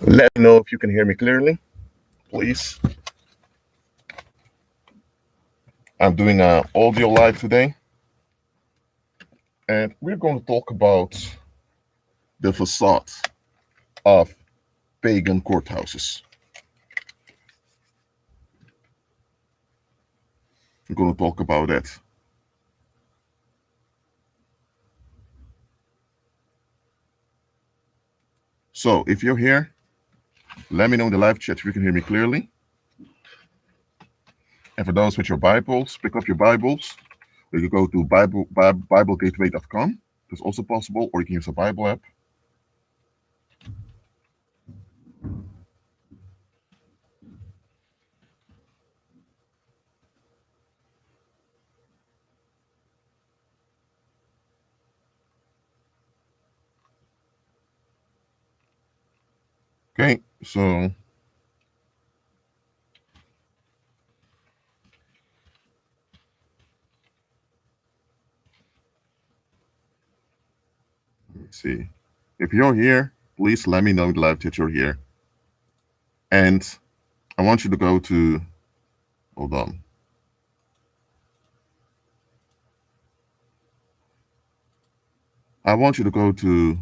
Let me know if you can hear me clearly, please. I'm doing an audio live today, and we're going to talk about the facade of pagan courthouses. We're going to talk about that. So, if you're here, let me know in the live chat if you can hear me clearly. And for those with your Bibles, pick up your Bibles. You can go to BibleGateway.com. That's also possible, or you can use a Bible app. Okay, so let's see. If you're here, please let me know in the live chat you're here. And I want you to go to, hold on. I want you to go to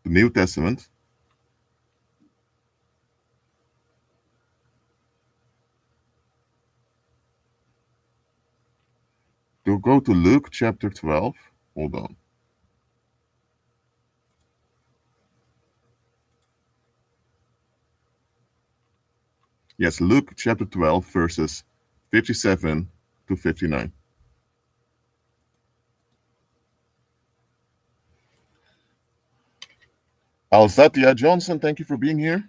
the New Testament. To go to Luke chapter 12. Hold on. Yes, Luke chapter 12, verses 57 to 59. Alzatia Johnson, thank you for being here.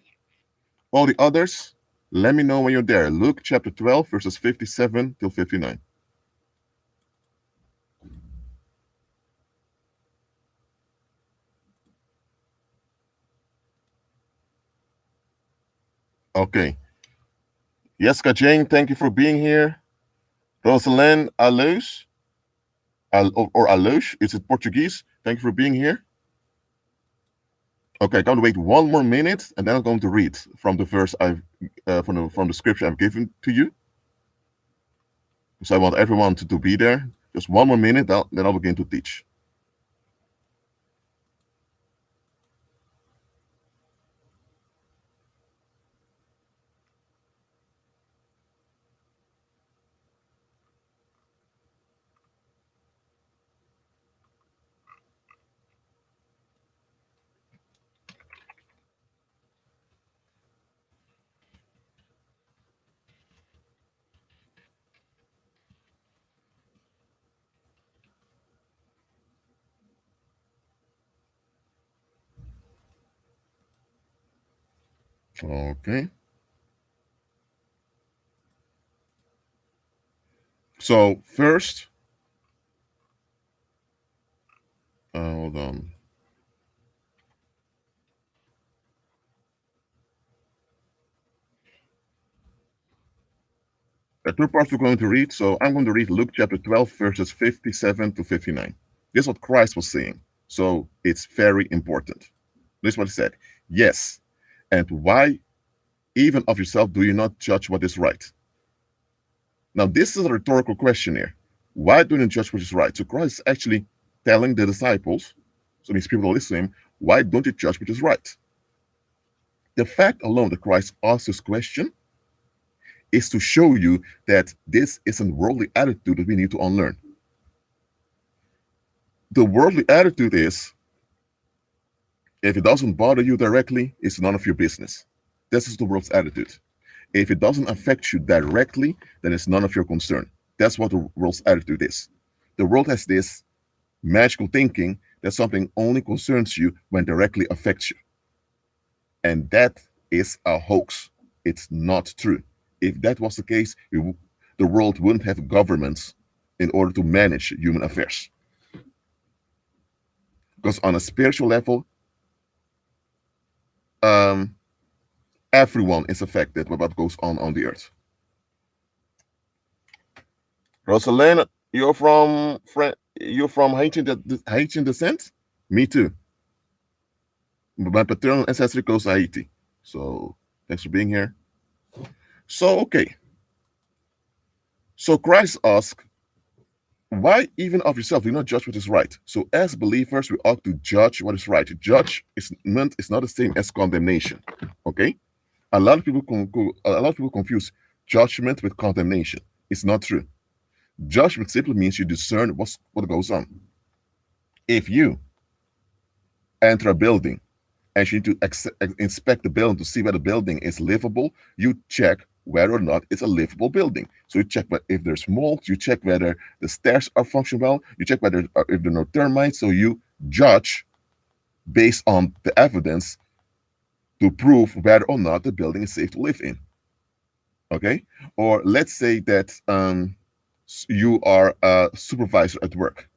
All the others, let me know when you're there. Luke chapter 12, verses 57 till 59. Okay. Yeska Jane, thank you for being here. Rosalind Alous, or Alous, is it Portuguese? Thank you for being here. Okay, I'm going to wait one more minute, and then I'm going to read from the verse from the scripture I've given to you. So I want everyone to be there. Just one more minute, then I'll begin to teach. Okay. So first, hold on. There are two parts we're going to read. So I'm going to read Luke chapter 12, verses 57 to 59. This is what Christ was saying. So it's very important. This is what he said. Yes. And why, even of yourself, do you not judge what is right? Now, this is a rhetorical question here. Why don't you judge what is right? So Christ is actually telling the disciples, so these people listening, why don't you judge what is right? The fact alone that Christ asked this question is to show you that this is a worldly attitude that we need to unlearn. The worldly attitude is, if it doesn't bother you directly, it's none of your business. This is the world's attitude. If it doesn't affect you directly, then it's none of your concern. That's what the world's attitude is. The world has this magical thinking that something only concerns you when directly affects you. And that is a hoax. It's not true. If that was the case, the world wouldn't have governments in order to manage human affairs. Because on a spiritual level, everyone is affected by what goes on the earth. Rosalena, you're from Haitian descent? Me too. My paternal ancestry goes to Haiti. So thanks for being here. So, okay. So Christ asks, why even of yourself do you not judge what is right? So as believers, we ought to judge what is right. Judgment is not the same as condemnation. Okay? A lot of people confuse judgment with condemnation. It's not true. Judgment simply means you discern what goes on. If you enter a building and you need to inspect the building to see whether the building is livable, you check whether or not it's a livable building. So you check if there's mold, you check whether the stairs are functioning well, you check whether if there are no termites. So you judge based on the evidence to prove whether or not the building is safe to live in. Okay? Or let's say that you are a supervisor at work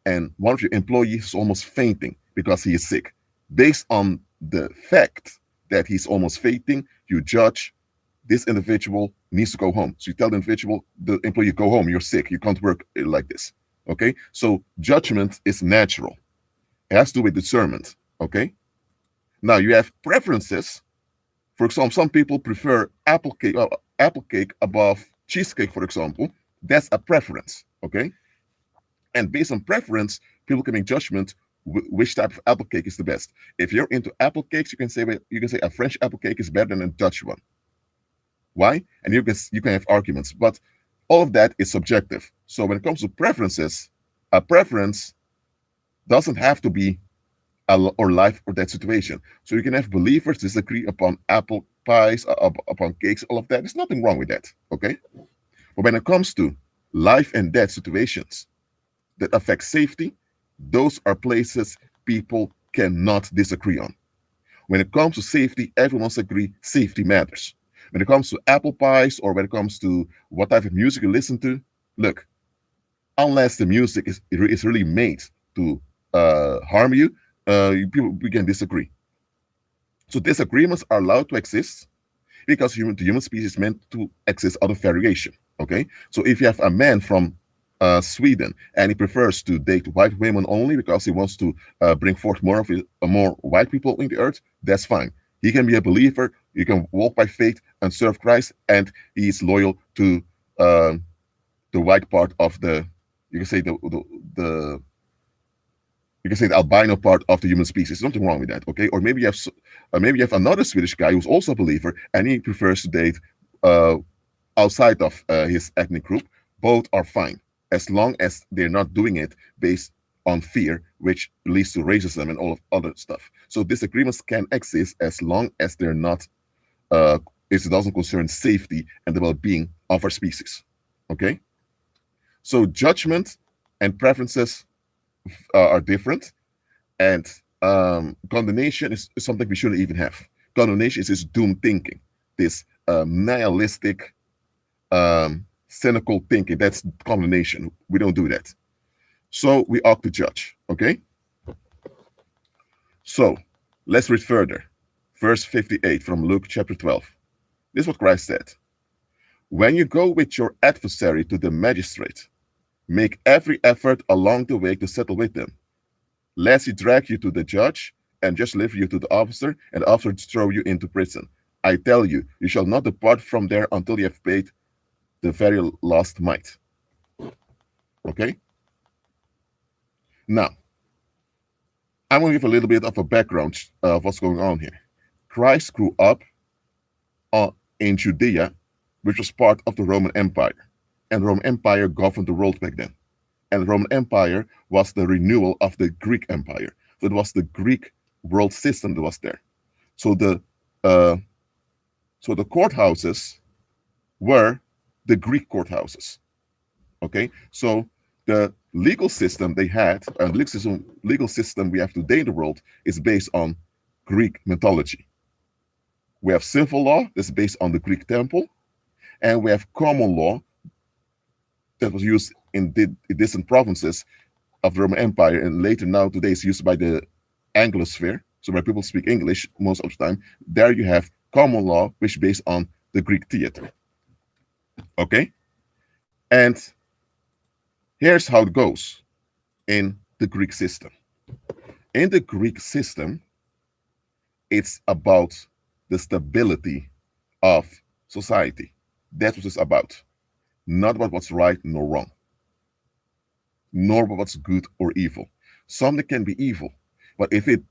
and one of your employees is almost fainting because he is sick. Based on the fact that he's almost fainting, you judge this individual needs to go home. So you tell the employee, go home, you're sick, you can't work like this. Okay? So judgment is natural. It has to do with discernment. Okay? Now you have preferences. For example, some people prefer apple cake above cheesecake, for example. That's a preference. Okay? And based on preference, people can make judgment which type of apple cake is the best. If you're into apple cakes, you can say a French apple cake is better than a Dutch one. Why? And you can have arguments, but all of that is subjective. So when it comes to preferences, a preference doesn't have to be or life or death situation. So you can have believers disagree upon apple pies, upon cakes, all of that. There's nothing wrong with that. Okay. But when it comes to life and death situations that affect safety, those are places people cannot disagree on. When it comes to safety, everyone must agree safety matters. When it comes to apple pies or when it comes to what type of music you listen to, look, unless the music is really made to harm you, we can disagree. So disagreements are allowed to exist because the human species is meant to exist out of variation. Okay, so if you have a man from Sweden and he prefers to date white women only because he wants to bring forth more white people in the earth, that's fine. He can be a believer. You can walk by faith and serve Christ, and he is loyal to the white part of the. You can say the you can say the albino part of the human species. There's nothing wrong with that, okay? Or maybe you have another Swedish guy who's also a believer, and he prefers to date uh, outside of his ethnic group. Both are fine as long as they're not doing it based on fear, which leads to racism and all of other stuff. So disagreements can exist as long as they're not. It doesn't concern safety and the well-being of our species. Okay. So judgment and preferences are different, and condemnation is something we shouldn't even have. Condemnation is this doom thinking, this nihilistic, cynical thinking. That's condemnation. We don't do that. So we ought to judge. Okay. So let's read further. Verse 58 from Luke chapter 12. This is what Christ said. When you go with your adversary to the magistrate, make every effort along the way to settle with them, lest he drag you to the judge and just deliver you to the officer, and the officer throw you into prison. I tell you, you shall not depart from there until you have paid the very last mite. Okay? Now, I'm going to give a little bit of a background of what's going on here. Christ grew up in Judea, which was part of the Roman Empire. And the Roman Empire governed the world back then. And the Roman Empire was the renewal of the Greek Empire. So it was the Greek world system that was there. So the courthouses were the Greek courthouses. Okay, so the legal system they had, and the legal system we have today in the world is based on Greek mythology. We have civil law that's based on the Greek temple, and we have common law that was used in distant provinces of the Roman Empire, and later now today is used by the Anglosphere, so where people speak English most of the time. There you have common law, which is based on the Greek theater. Okay, and here's how it goes in the Greek system. In the Greek system, It's about the stability of society. That's what it's about. Not about what's right nor wrong, nor about what's good or evil. Something can be evil, but if it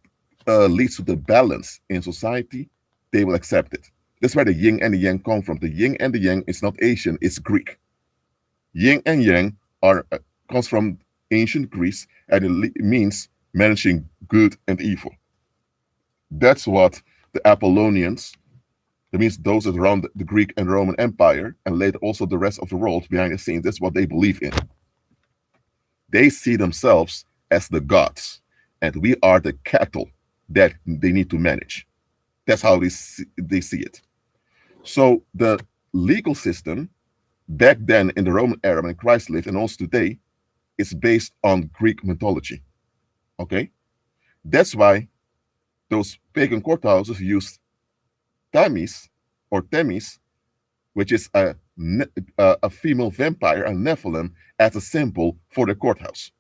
leads to the balance in society, they will accept it. That's where the yin and the yang come from. The yin and the yang is not Asian, it's Greek. Yin and yang are comes from ancient Greece, and it means managing good and evil. That's what the Apollonians, that means those that around the Greek and Roman Empire, and later also the rest of the world behind the scenes, that's what they believe in. They see themselves as the gods, and we are the cattle that they need to manage. That's how they see it. So the legal system back then in the Roman era when Christ lived, and also today, is based on Greek mythology. Okay, that's why those pagan courthouses used Thames or Themis, which is a female vampire, a Nephilim, as a symbol for the courthouse,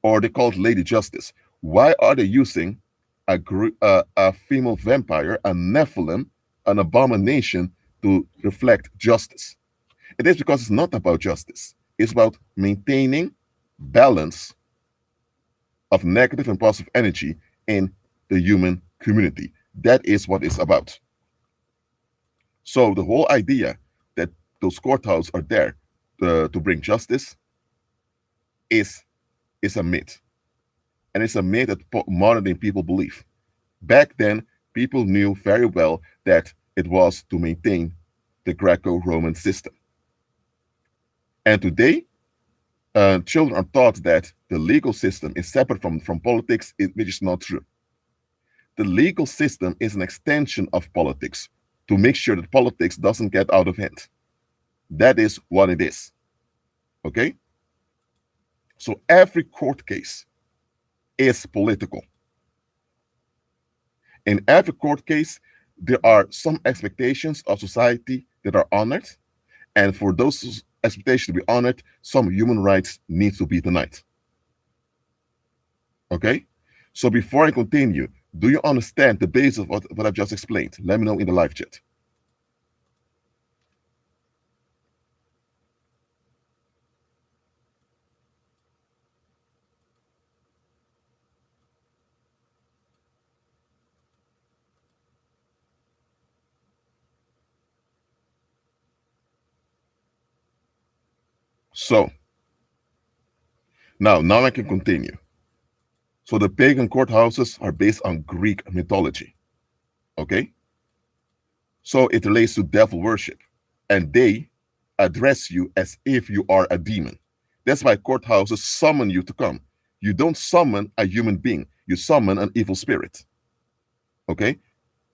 or they call it Lady Justice. Why are they using a female vampire, a Nephilim, an abomination to reflect justice? It is because it's not about justice. It's about maintaining balance of negative and positive energy in the human community. That is what it's about. So the whole idea that those courthouses are there to bring justice is a myth. And it's a myth that modern day people believe. Back then, people knew very well that it was to maintain the Greco-Roman system. And today, children are taught that the legal system is separate from politics, which is not true. The legal system is an extension of politics to make sure that politics doesn't get out of hand. That is what it is. Okay? So every court case is political. In every court case, there are some expectations of society that are honored, and for those expectations to be honored, some human rights need to be denied. Okay? So before I continue, do you understand the basis of what I've just explained? Let me know in the live chat. So now I can continue. So the pagan courthouses are based on Greek mythology. Okay? So it relates to devil worship. And they address you as if you are a demon. That's why courthouses summon you to come. You don't summon a human being, you summon an evil spirit. Okay?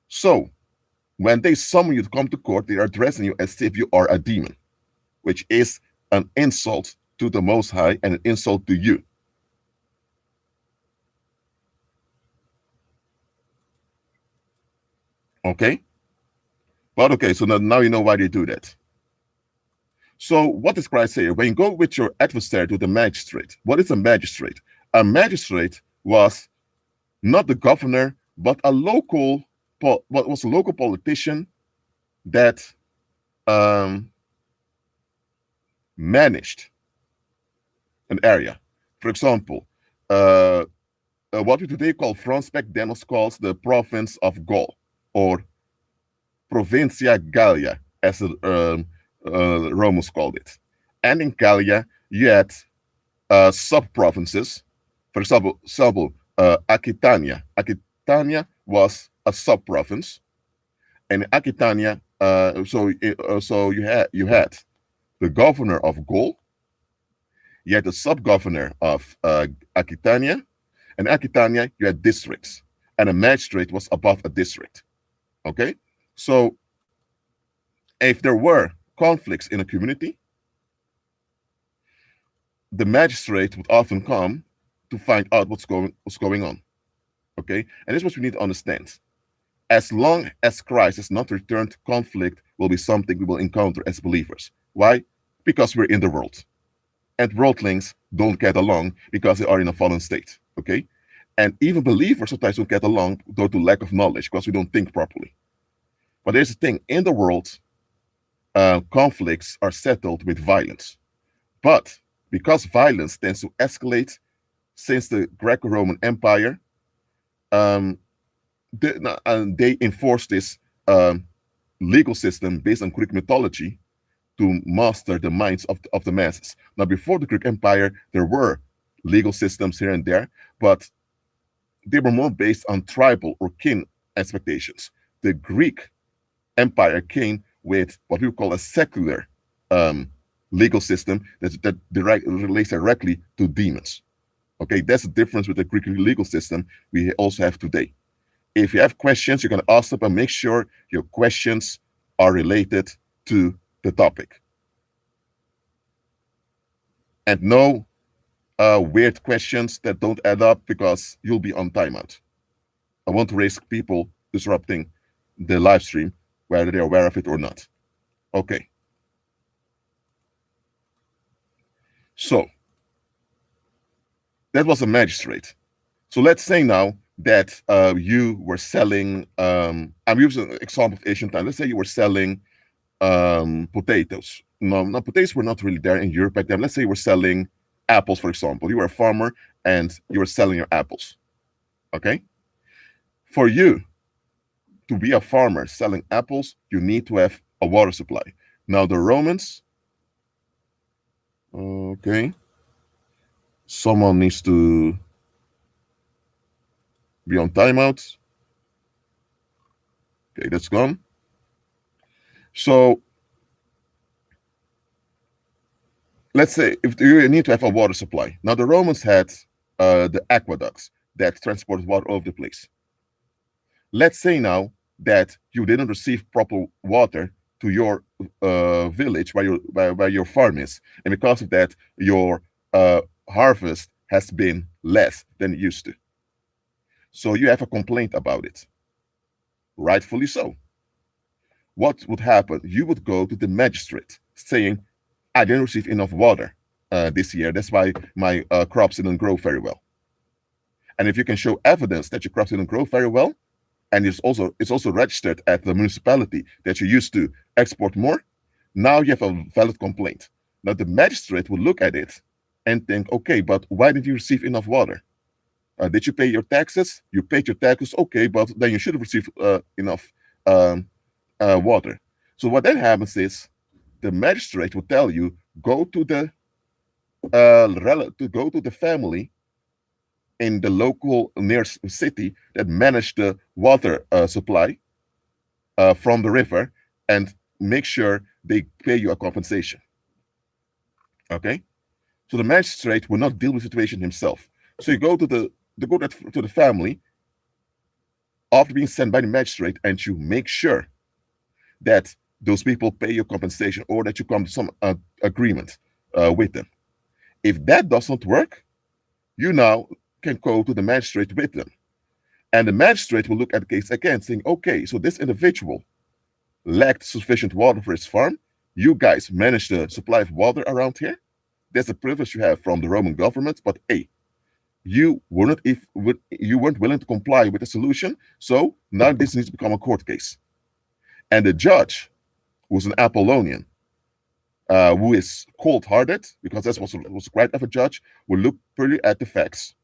So when they summon you to come to court, they are addressing you as if you are a demon, which is an insult to the Most High and an insult to you. Okay? But okay, so now you know why they do that. So what does Christ say? When you go with your adversary to the magistrate, what is a magistrate? A magistrate was not the governor, but a local politician that managed an area. For example, what we today call France, back then was called the province of Gaul, or Provincia Gallia, as the Romans called it. And in Gallia, you had sub-provinces. For example, Aquitania. Aquitania was a sub-province, and Aquitania. So you had the governor of Gaul, you had the sub-governor of Aquitania, and Aquitania you had districts, and a magistrate was above a district. Okay, so if there were conflicts in a community, the magistrate would often come to find out what's going on. Okay, and this is what we need to understand. As long as Christ has not returned, conflict will be something we will encounter as believers. Why? Because we're in the world, and worldlings don't get along because they are in a fallen state. Okay, And even believers sometimes don't get along due to lack of knowledge because we don't think properly. But there's a thing in the world, conflicts are settled with violence. But because violence tends to escalate since the Greco-Roman Empire, um, they enforce this legal system based on Greek mythology to master the minds of the masses. Now, before the Greek Empire, there were legal systems here and there, but they were more based on tribal or kin expectations. The Greek Empire came with what we would call a secular um, legal system that relates directly to demons. Okay, that's the difference with the Greek legal system we also have today. If you have questions, you can ask them and make sure your questions are related to the topic. And no weird questions that don't add up because you'll be on timeout. I want to risk people disrupting the live stream, whether they're aware of it or not. Okay. So that was a magistrate. So let's say now that you were selling, I'm using an example of ancient time. Let's say you were selling potatoes. No, potatoes were not really there in Europe back then. Let's say you were selling apples, for example. You were a farmer and you were selling your apples. Okay? For you to be a farmer selling apples, you need to have a water supply. Now, the Romans, okay, someone needs to be on timeout. Okay, that's gone. So let's say if you need to have a water supply. Now, the Romans had the aqueducts that transported water all over the place. Let's say now that you didn't receive proper water to your village where your farm is, and because of that, your harvest has been less than it used to. So you have a complaint about it, rightfully so. What would happen? You would go to the magistrate saying, I didn't receive enough water this year. That's why my crops didn't grow very well. And if you can show evidence that your crops didn't grow very well, and it's also registered at the municipality that you used to export more, now you have a valid complaint. Now the magistrate will look at it and think, okay, but why did you receive enough water? Did you pay your taxes? You paid your taxes, okay, but then you should have received enough water. So what then happens is the magistrate will tell you go to the go to the family in the local near city that manage the water supply from the river and make sure they pay you a compensation. Okay, so the magistrate will not deal with the situation himself. So you go to the family after being sent by the magistrate, and you make sure that those people pay your compensation or that you come to some agreement with them. If that doesn't work, you now can go to the magistrate with them. And the magistrate will look at the case again, saying, okay, so this individual lacked sufficient water for his farm. You guys manage the supply of water around here. That's a privilege you have from the Roman government. But hey, you weren't willing to comply with the solution. So now this needs to become a court case. And the judge, who's an Apollonian, who is cold-hearted, because that's what was right of a judge, will look purely at the facts.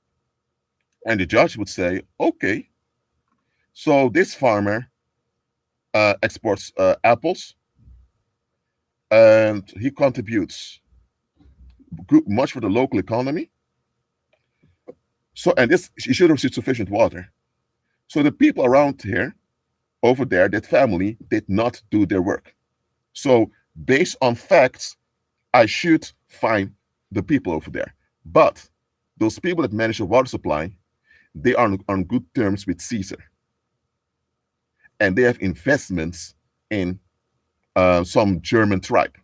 And the judge would say, okay, so this farmer exports apples, and he contributes much for the local economy. So, and this, he should have received sufficient water. So the people around here, over there, that family did not do their work. So based on facts, I should fine the people over there. But those people that manage the water supply, they are on good terms with Caesar. And they have investments in some German tribe.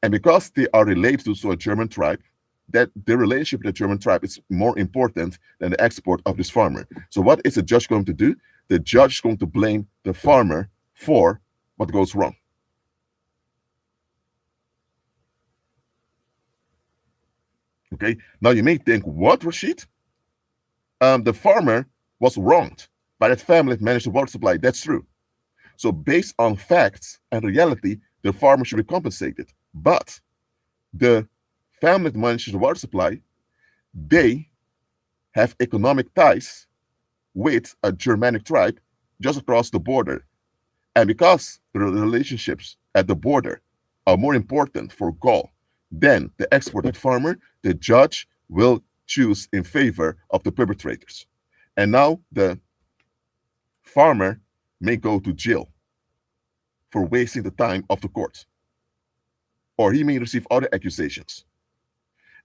And because they are related to a German tribe, that the relationship with the German tribe is more important than the export of this farmer. So what is the judge going to do? The judge is going to blame the farmer for what goes wrong. Okay, now you may think, what, Rashid? The farmer was wronged by that family that managed the water supply. That's true. So based on facts and reality, the farmer should be compensated. But the family that manages the water supply, they have economic ties with a Germanic tribe just across the border. And because the relationships at the border are more important for Gaul than the exported farmer, the judge will choose in favor of the perpetrators. And now the farmer may go to jail for wasting the time of the court, or he may receive other accusations.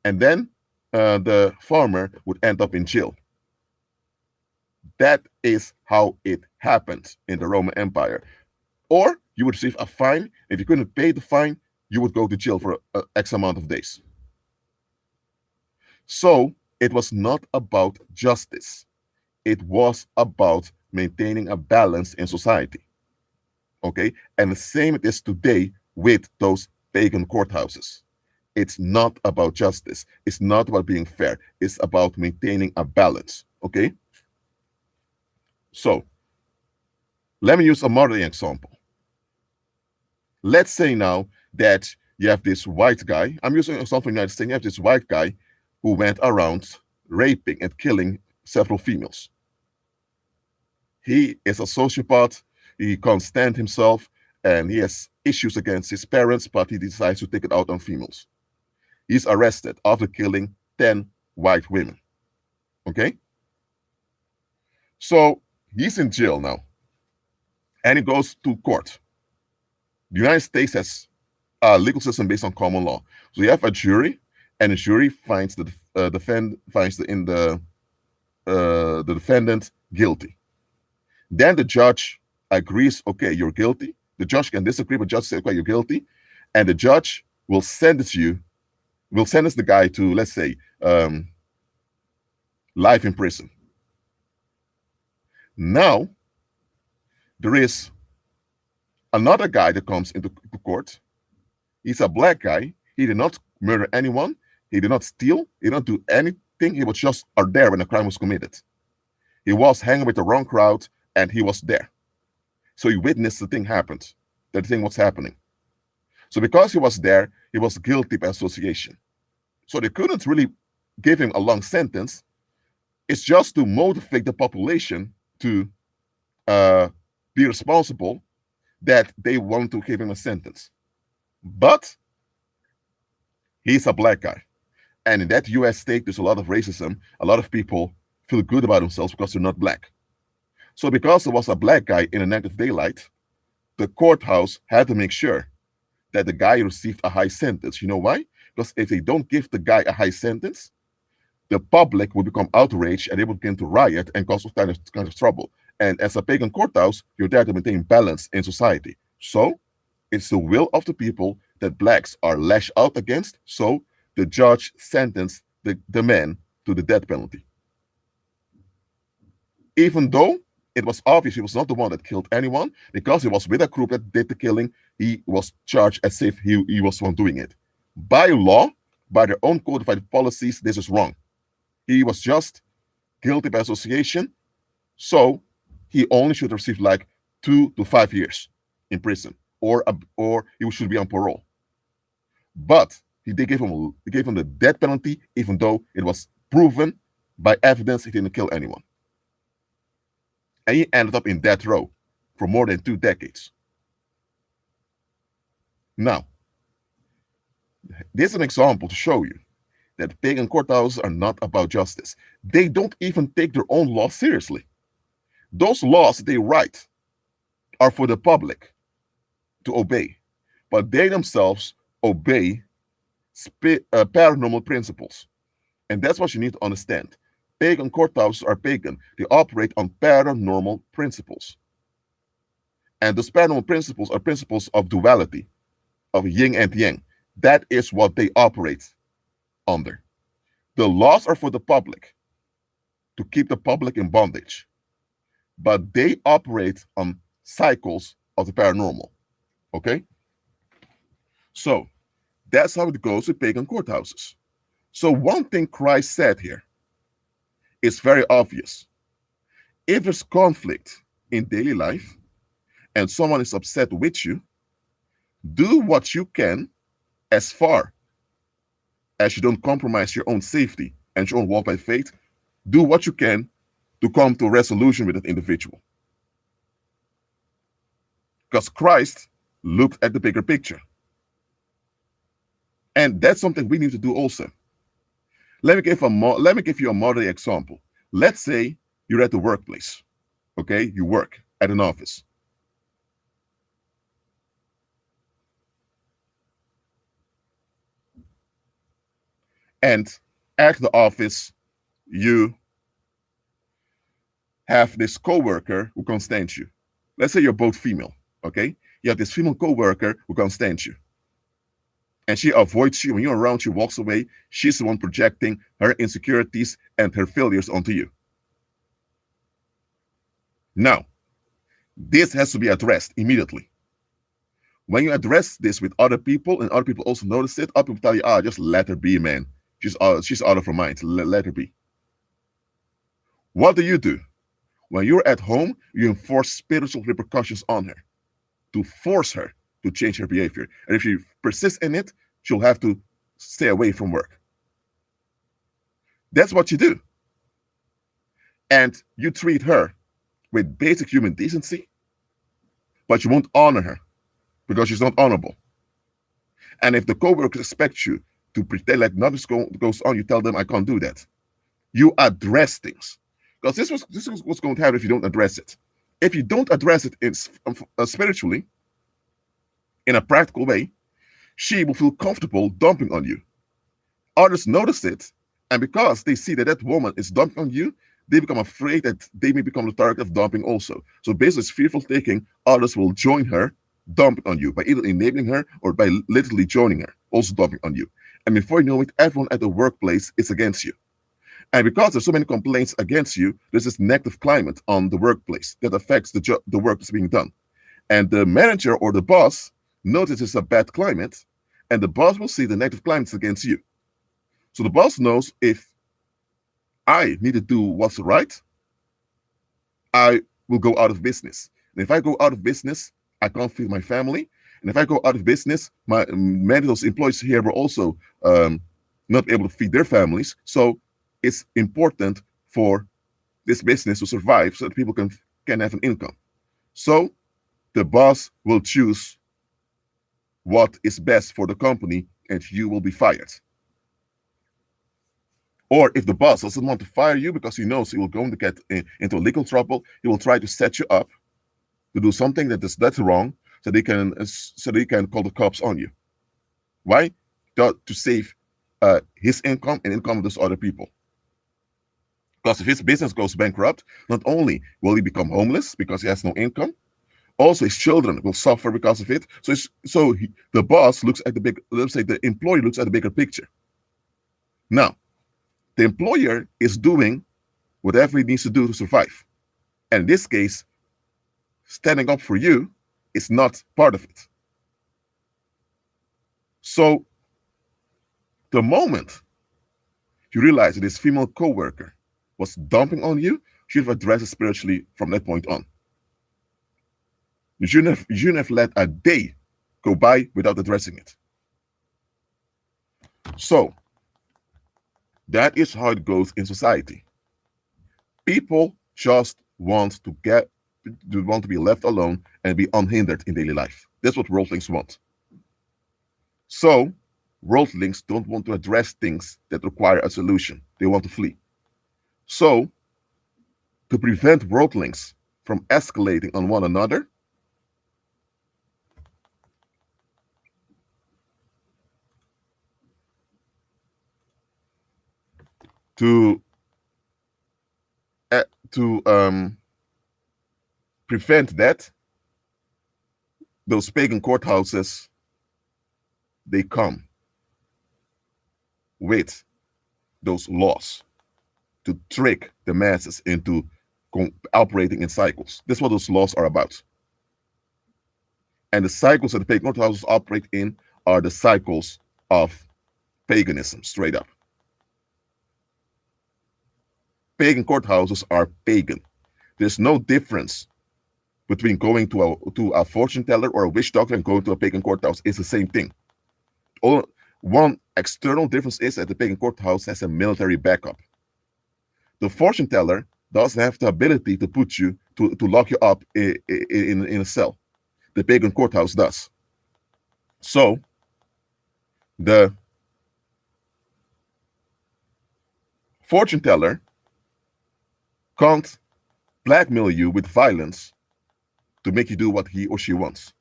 And then the farmer would end up in jail. That is how it happened in the Roman Empire. Or you would receive a fine. If you couldn't pay the fine, you would go to jail for X amount of days. So it was not about justice. It was about maintaining a balance in society. Okay? And the same it is today with those pagan courthouses. It's not about justice. It's not about being fair. It's about maintaining a balance. Okay? So let me use a modern example. Let's say now that you have this white guy. I'm using an example from the United States. You have this white guy who went around raping and killing several females. He is a sociopath. He can't stand himself, and he has issues against his parents, but he decides to take it out on females. He's arrested after killing 10 white women. Okay? So he's in jail now, and he goes to court. The United States has a legal system based on common law. So you have a jury, and the jury finds the defendant guilty. Then the judge agrees, okay, you're guilty. The judge can disagree, but the judge says, okay, you're guilty. And the judge will sentence the guy to, let's say, life in prison. Now, there is another guy that comes into court. He's a black guy. He did not murder anyone. He did not steal. He did not do anything. He was just there when the crime was committed. He was hanging with the wrong crowd, and he was there. So he witnessed the thing happened, that the thing was happening. So because he was there, he was guilty by association. So they couldn't really give him a long sentence. It's just to motivate the population to be responsible that they want to give him a sentence. But he's a black guy. And in that US state, there's a lot of racism. A lot of people feel good about themselves because they're not black. So because there was a black guy in a negative daylight, the courthouse had to make sure that the guy received a high sentence. You know why? Because if they don't give the guy a high sentence, the public will become outraged and they will begin to riot and cause all kinds of trouble. And as a pagan courthouse, you're there to maintain balance in society. So it's the will of the people that blacks are lashed out against. So the judge sentenced the man to the death penalty. Even though it was obvious he was not the one that killed anyone, because he was with a group that did the killing, he was charged as if he was the one doing it. By law, by their own codified policies, this is wrong. He was just guilty by association, so he only should receive like 2 to 5 years in prison, or he should be on parole. But they gave him the death penalty, even though it was proven by evidence he didn't kill anyone. And he ended up in death row for more than 2 decades. Now, this is an example to show you that pagan courthouses are not about justice. They don't even take their own laws seriously. Those laws they write are for the public to obey, but they themselves obey paranormal principles. And that's what you need to understand. Pagan courthouses are pagan. They operate on paranormal principles. And those paranormal principles are principles of duality, of yin and yang. That is what they operate under. The laws are for the public, to keep the public in bondage. But they operate on cycles of the paranormal. Okay? So, that's how it goes with pagan courthouses. So one thing Christ said here It's very obvious. If there's conflict in daily life and someone is upset with you, do what you can as far as you don't compromise your own safety and your own walk by faith. Do what you can to come to a resolution with that individual. Because Christ looked at the bigger picture. And that's something we need to do also. Let me give you a modern example. Let's say you're at the workplace. Okay, you work at an office. And at the office, you have this coworker who can't stand you. Let's say you're both female, okay? You have this female coworker who can't stand you. And she avoids you. When you're around, she walks away. She's the one projecting her insecurities and her failures onto you. Now, this has to be addressed immediately. When you address this with other people, and other people also notice it, other people tell you, just let her be, man. She's out of her mind. Let her be. What do? When you're at home, you enforce spiritual repercussions on her to force her to change her behavior. And if she persists in it, she'll have to stay away from work. That's what you do. And you treat her with basic human decency, but you won't honor her because she's not honorable. And if the coworkers expect you to pretend like nothing goes on, you tell them, I can't do that. You address things. Because this is what's going to happen if you don't address it. If you don't address it spiritually, in a practical way, she will feel comfortable dumping on you. Others notice it, and because they see that that woman is dumping on you, they become afraid that they may become the target of dumping also. So based on this fearful thinking, others will join her, dumping on you by either enabling her or by literally joining her, also dumping on you. And before you know it, everyone at the workplace is against you. And because there's so many complaints against you, there's this negative climate on the workplace that affects the work that's being done. And the manager or the boss notices a bad climate, and the boss will see the negative climates against you. So the boss knows if I need to do what's right, I will go out of business. And if I go out of business, I can't feed my family. And if I go out of business, many of those employees here will also not be able to feed their families. So it's important for this business to survive so that people can have an income. So the boss will choose what is best for the company, and you will be fired. Or if the boss doesn't want to fire you because he knows he will go to get into legal trouble, he will try to set you up to do something that's wrong, so they can call the cops on you. Why? To save his income and income of those other people. Because if his business goes bankrupt, not only will he become homeless because he has no income, also his children will suffer because of it. So the boss looks at the employee looks at the bigger picture. Now, the employer is doing whatever he needs to do to survive. And in this case, standing up for you is not part of it. So the moment you realize that this female coworker was dumping on you, you should have addressed it spiritually from that point on. You shouldn't have let a day go by without addressing it. So that is how it goes in society. People just want to be left alone and be unhindered in daily life. That's what worldlings want. So worldlings don't want to address things that require a solution. They want to flee. So to prevent worldlings from escalating on one another, to prevent that, those pagan courthouses, they come with those laws to trick the masses into operating in cycles. That's what those laws are about. And the cycles that the pagan courthouses operate in are the cycles of paganism, straight up. Pagan courthouses are pagan. There's no difference between going to a fortune teller or a witch doctor and going to a pagan courthouse. It's the same thing. One external difference is that the pagan courthouse has a military backup. The fortune teller doesn't have the ability to put you to lock you up in a cell. The pagan courthouse does. So the fortune teller can't blackmail you with violence to make you do what he or she wants.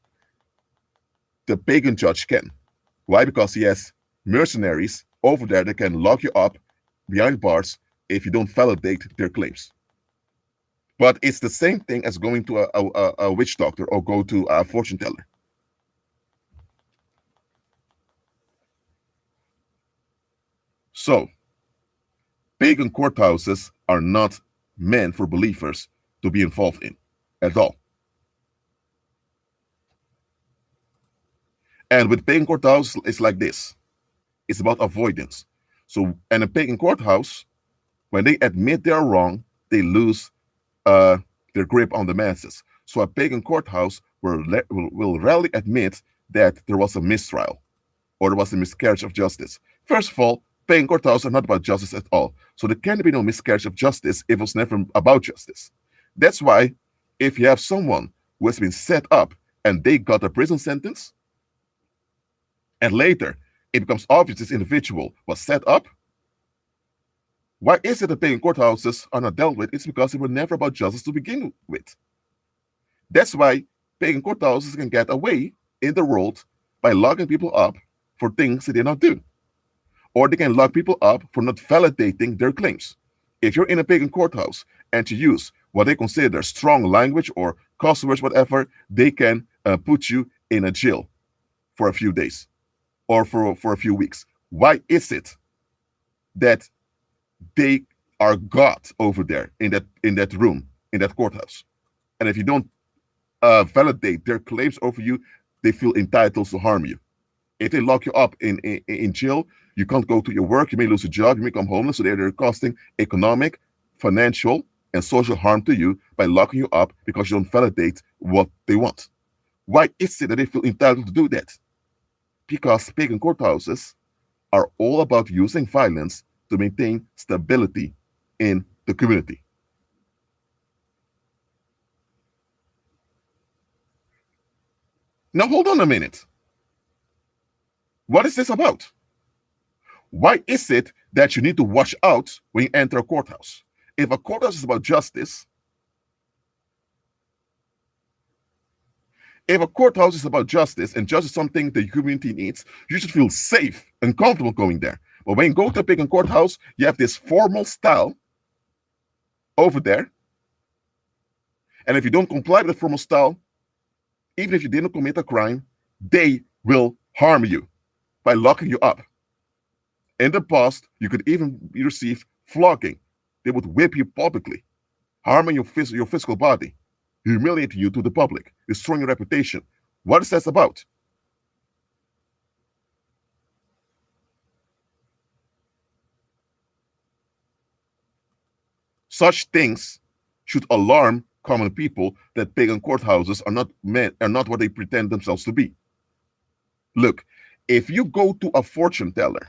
The pagan judge can. Why? Because he has mercenaries over there that can lock you up behind bars if you don't validate their claims. But it's the same thing as going to a witch doctor or go to a fortune teller. So, pagan courthouses are not meant for believers to be involved in at all. And with pagan courthouse, it's like this. It's about avoidance. So, in a pagan courthouse, when they admit they're wrong, they lose their grip on the masses. So a pagan courthouse will rarely admit that there was a mistrial or there was a miscarriage of justice. First of all, pagan courthouses are not about justice at all. So there can be no miscarriage of justice if it was never about justice. That's why if you have someone who has been set up and they got a prison sentence, and later it becomes obvious this individual was set up, why is it that pagan courthouses are not dealt with? It's because they were never about justice to begin with. That's why pagan courthouses can get away in the world by locking people up for things they did not do. Or they can lock people up for not validating their claims. If you're in a pagan courthouse and you use what they consider strong language or cuss words, whatever, they can put you in a jail for a few days or for a few weeks. Why is it that they are God over there in that room, in that courthouse? And if you don't validate their claims over you, they feel entitled to harm you. If they lock you up in jail, you can't go to your work, you may lose a job, you may become homeless, so they're causing economic, financial, and social harm to you by locking you up because you don't validate what they want. Why is it that they feel entitled to do that? Because pagan courthouses are all about using violence to maintain stability in the community. Now, hold on a minute. What is this about? Why is it that you need to watch out when you enter a courthouse? If a courthouse is about justice, and justice is something the community needs, you should feel safe and comfortable going there. But when you go to a pagan courthouse, you have this formal style over there. And if you don't comply with the formal style, even if you didn't commit a crime, they will harm you by locking you up. In the past, you could even receive flogging. They would whip you publicly, harming your physical body, humiliating you to the public, destroying your reputation. What is that about? Such things should alarm common people that pagan courthouses are not what they pretend themselves to be. Look, if you go to a fortune teller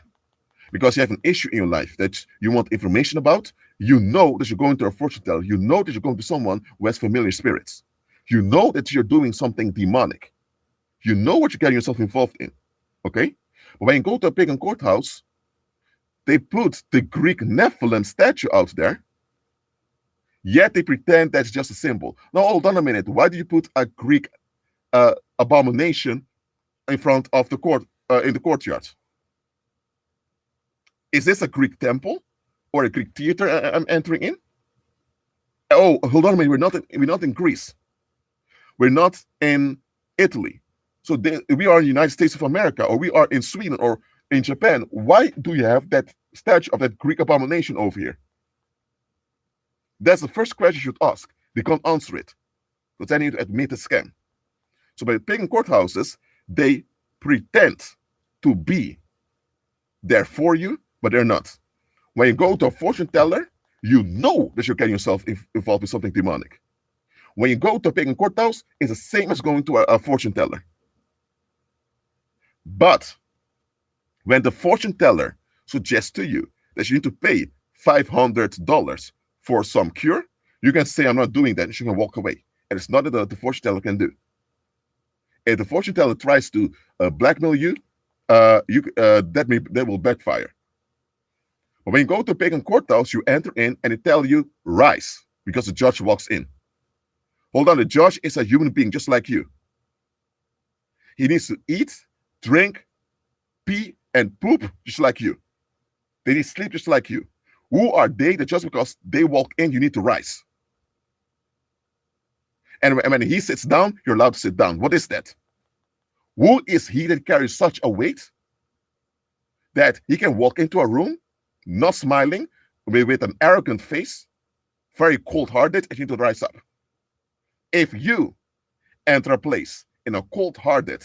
because you have an issue in your life that you want information about, you know that you're going to a fortune teller. You know that you're going to someone who has familiar spirits. You know that you're doing something demonic. You know what you're getting yourself involved in. Okay? But when you go to a pagan courthouse, they put the Greek Nephilim statue out there, yet they pretend that's just a symbol. Now, hold on a minute. Why do you put a Greek abomination in front of the court, in the courtyard? Is this a Greek temple or a Greek theater I'm entering in? Oh, hold on a minute. We're not in Greece. We're not in Italy. So we are in the United States of America, or we are in Sweden or in Japan. Why do you have that statue of that Greek abomination over here? That's the first question you should ask. They can't answer it because they need to admit the scam. So by pagan courthouses, they pretend to be there for you, but they're not. When you go to a fortune teller, you know that you're getting yourself involved with something demonic. When you go to a pagan courthouse, it's the same as going to a fortune teller. But when the fortune teller suggests to you that you need to pay $500 for some cure, you can say, I'm not doing that, and you can walk away. And it's not that the fortune teller can do. If the fortune teller tries to blackmail you, that will backfire. But when you go to a pagan courthouse, you enter in and they tell you, rise, because the judge walks in. Hold on, the judge is a human being just like you. He needs to eat, drink, pee, and poop just like you. They need sleep just like you. Who are they that just because they walk in, you need to rise? And when he sits down, you're allowed to sit down. What is that? Who is he that carries such a weight that he can walk into a room, not smiling, with an arrogant face, very cold-hearted, and you need to rise up? If you enter a place in a cold-hearted,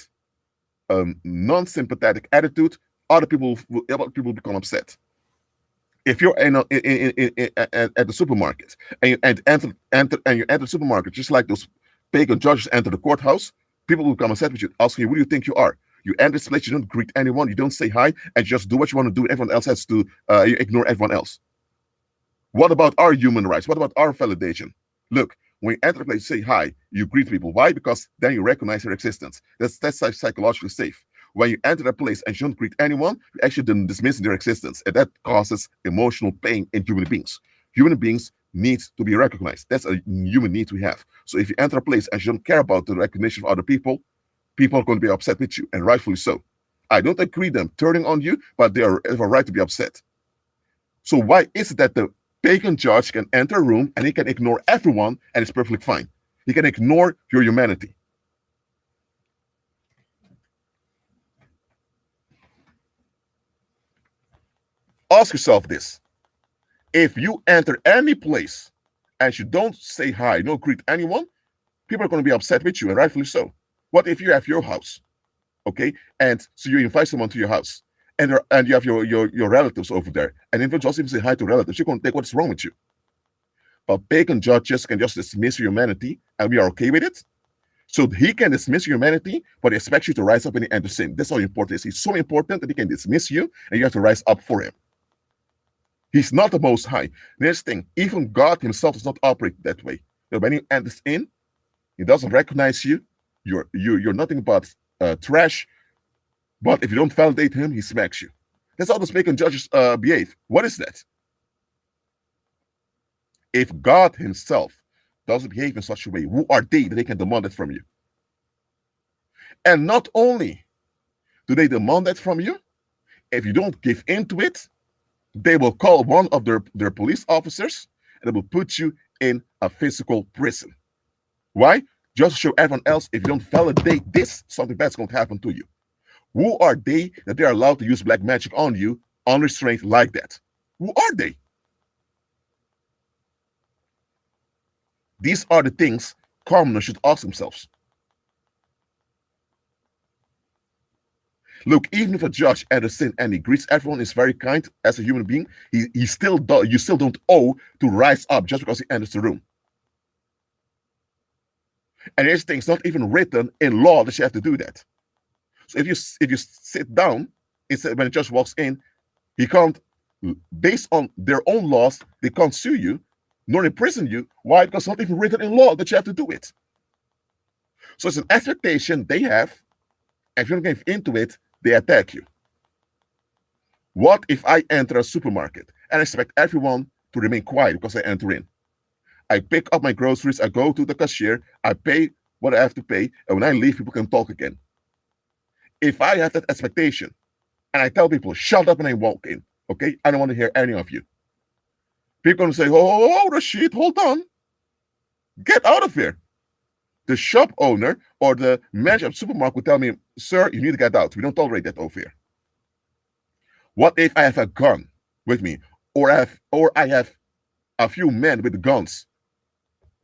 non-sympathetic attitude, other people will become upset. If you're at the supermarket and you enter the supermarket just like those pagan judges enter the courthouse, people will come upset with you, asking you, who do you think you are? You enter this place, you don't greet anyone, you don't say hi, and you just do what you want to do. Everyone else has to you ignore everyone else. What about our human rights? What about our validation? Look, when you enter the place, you say hi, you greet people. Why? Because then you recognize their existence. That's psychologically safe. When you enter a place and you don't greet anyone, you actually dismiss their existence, and that causes emotional pain in human beings. Human beings need to be recognized. That's a human need we have. So if you enter a place and you don't care about the recognition of other people, people are going to be upset with you, and rightfully so. I don't agree them turning on you, but they have a right to be upset. So why is it that the pagan judge can enter a room and he can ignore everyone and it's perfectly fine? He can ignore your humanity. Ask yourself this. If you enter any place and you don't say hi, don't greet anyone, people are going to be upset with you, and rightfully so. What if you have your house, okay? And so you invite someone to your house, and you have your relatives over there, and if you just even say hi to relatives, you're going to think, what's wrong with you? But pagan judges can just dismiss your humanity, and we are okay with it. So he can dismiss your humanity, but he expects you to rise up and enter sin. That's how important it is. He's so important that he can dismiss you, and you have to rise up for him. He's not the Most High. Next thing, even God himself does not operate that way. When he enters in, he doesn't recognize you. You're nothing but trash. But if you don't validate him, he smacks you. That's how those pagan judges behave. What is that? If God himself doesn't behave in such a way, who are they that they can demand it from you? And not only do they demand that from you, if you don't give in to it, they will call one of their police officers and they will put you in a physical prison. Why? Just to show everyone else, if you don't validate this, something bad's going to happen to you. Who are they that they're allowed to use black magic on you, unrestrained like that? Who are they? These are the things commoners should ask themselves. Look, even if a judge enters sin and he greets everyone, is very kind as a human being, you still don't owe to rise up just because he enters the room. And here's the thing, it's not even written in law that you have to do that. So if you sit down, when a judge walks in, he can't, based on their own laws, they can't sue you, nor imprison you. Why? Because it's not even written in law that you have to do it. So it's an expectation they have, and if you don't give into it, they attack you. What if I enter a supermarket and expect everyone to remain quiet because I enter in? I pick up my groceries, I go to the cashier, I pay what I have to pay, and when I leave, people can talk again. If I have that expectation, and I tell people, shut up and I walk in, okay? I don't want to hear any of you. People are going to say, oh, Rashid, hold on. Get out of here. The shop owner or the manager of the supermarket will tell me, sir, you need to get out. We don't tolerate that over here. What if I have a gun with me, or I have a few men with guns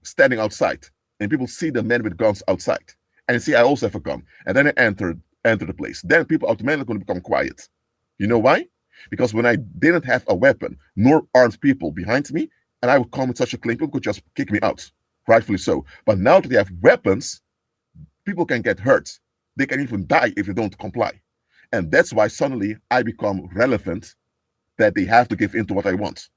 standing outside, and people see the men with guns outside, and they see I also have a gun, and then I enter the place. Then people automatically going to become quiet. You know why? Because when I didn't have a weapon nor armed people behind me, and I would come with such a claim, people could just kick me out, rightfully so. But now that they have weapons, people can get hurt. They can even die if they don't comply. And that's why suddenly I become relevant, that they have to give in to what I want.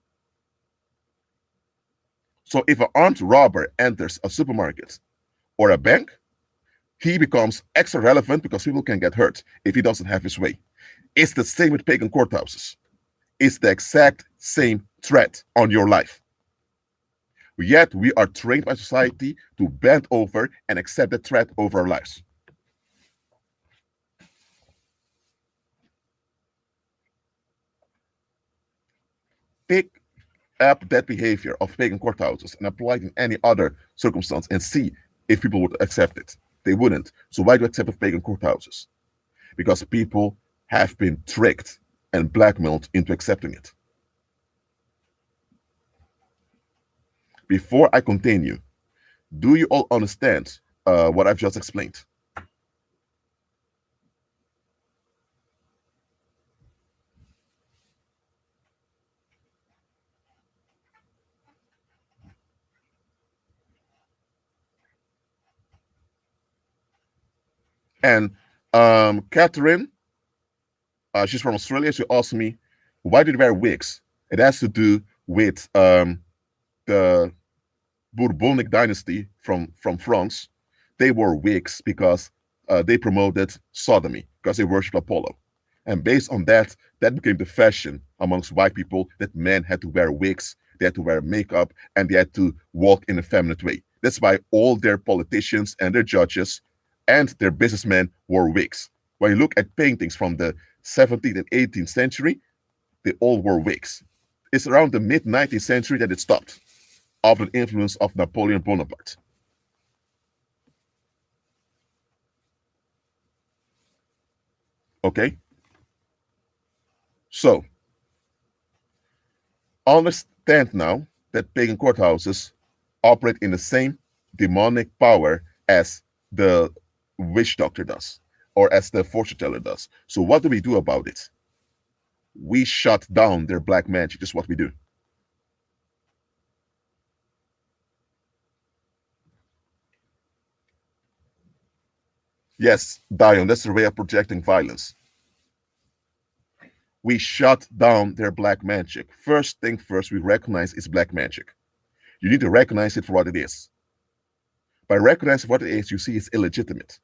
So if an armed robber enters a supermarket or a bank, he becomes extra relevant because people can get hurt if he doesn't have his way. It's the same with pagan courthouses. It's the exact same threat on your life. Yet we are trained by society to bend over and accept the threat over our lives. Pick up that behavior of pagan courthouses and apply it in any other circumstance and see if people would accept it. They wouldn't. So why do you accept of pagan courthouses? Because people have been tricked and blackmailed into accepting it. Before I continue, do you all understand what I've just explained? And Catherine, she's from Australia. She asked me, why do they wear wigs? It has to do with the Bourbonic dynasty from France. They wore wigs because they promoted sodomy because they worshipped Apollo. And based on that, that became the fashion amongst white people that men had to wear wigs, they had to wear makeup, and they had to walk in a feminine way. That's why all their politicians and their judges and their businessmen wore wigs. When you look at paintings from the 17th and 18th century, they all wore wigs. It's around the mid 19th century that it stopped, after the influence of Napoleon Bonaparte. Okay? So, understand now that pagan courthouses operate in the same demonic power as the witch doctor does, or as the fortune teller does. So, what do we do about it? We shut down their black magic, is what we do. Yes, Dion, that's the way of projecting violence. We shut down their black magic. First thing first, we recognize it's black magic. You need to recognize it for what it is. By recognizing what it is, you see it's illegitimate.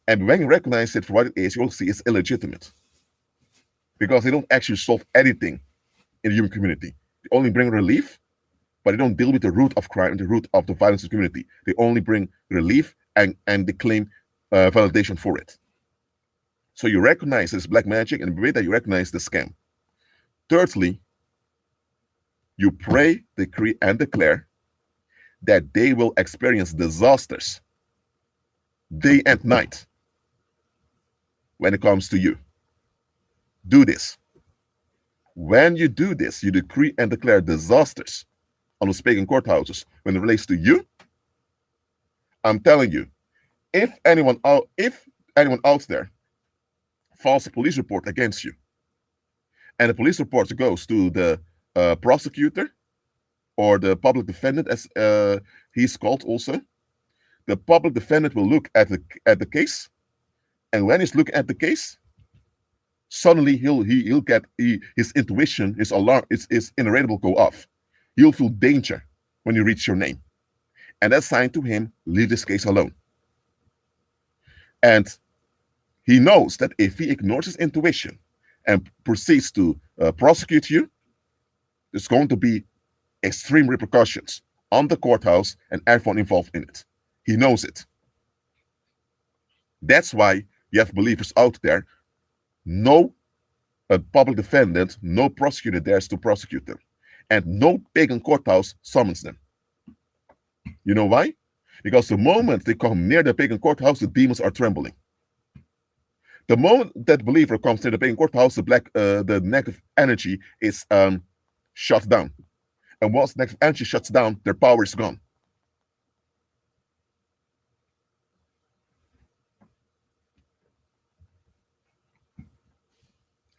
And when you recognize it for what it is, you'll see it's illegitimate. Because they don't actually solve anything in the human community. They only bring relief, but they don't deal with the root of crime and the root of the violence in the community. They only bring relief and they claim validation for it. So you recognize it's black magic, and the way that you recognize the scam. Thirdly, you pray, decree, and declare that they will experience disasters day and night when it comes to you. Do this. When you do this, you decree and declare disasters on those pagan courthouses when it relates to you. I'm telling you, if anyone out there files a police report against you, and the police report goes to the prosecutor or the public defendant, as he's called also, the public defendant will look at the case, and when he's looking at the case, suddenly he'll get his intuition, his alarm, his inner will go off. He'll feel danger when you reach your name, and that's sign to him, leave this case alone. And he knows that if he ignores his intuition and proceeds to prosecute you, there's going to be extreme repercussions on the courthouse and everyone involved in it. He knows it. That's why you have believers out there. No public defendant, no prosecutor dares to prosecute them. And no pagan courthouse summons them. You know why? Because the moment they come near the pagan courthouse, the demons are trembling. The moment that believer comes near the pagan courthouse, the negative energy is shut down. And once negative energy shuts down, their power is gone.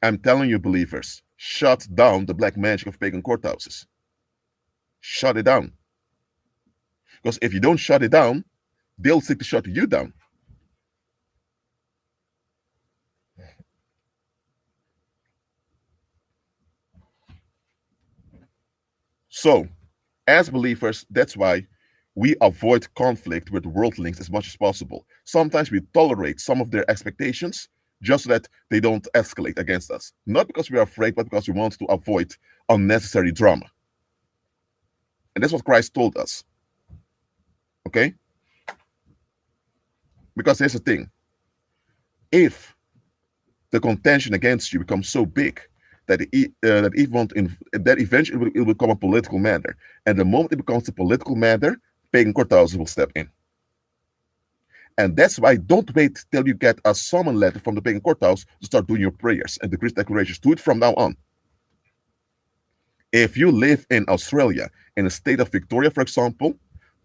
I'm telling you, believers, shut down the black magic of pagan courthouses. Shut it down. Because if you don't shut it down, they'll seek to shut you down. So, as believers, that's why we avoid conflict with worldlings as much as possible. Sometimes we tolerate some of their expectations just so that they don't escalate against us. Not because we're afraid, but because we want to avoid unnecessary drama. And that's what Christ told us. Okay? Because here's the thing. If the contention against you becomes so big that that eventually it will become a political matter. And the moment it becomes a political matter, pagan courthouses will step in. And that's why don't wait till you get a summon letter from the pagan courthouse to start doing your prayers and decrees declarations. Do it from now on. If you live in Australia, in the state of Victoria, for example,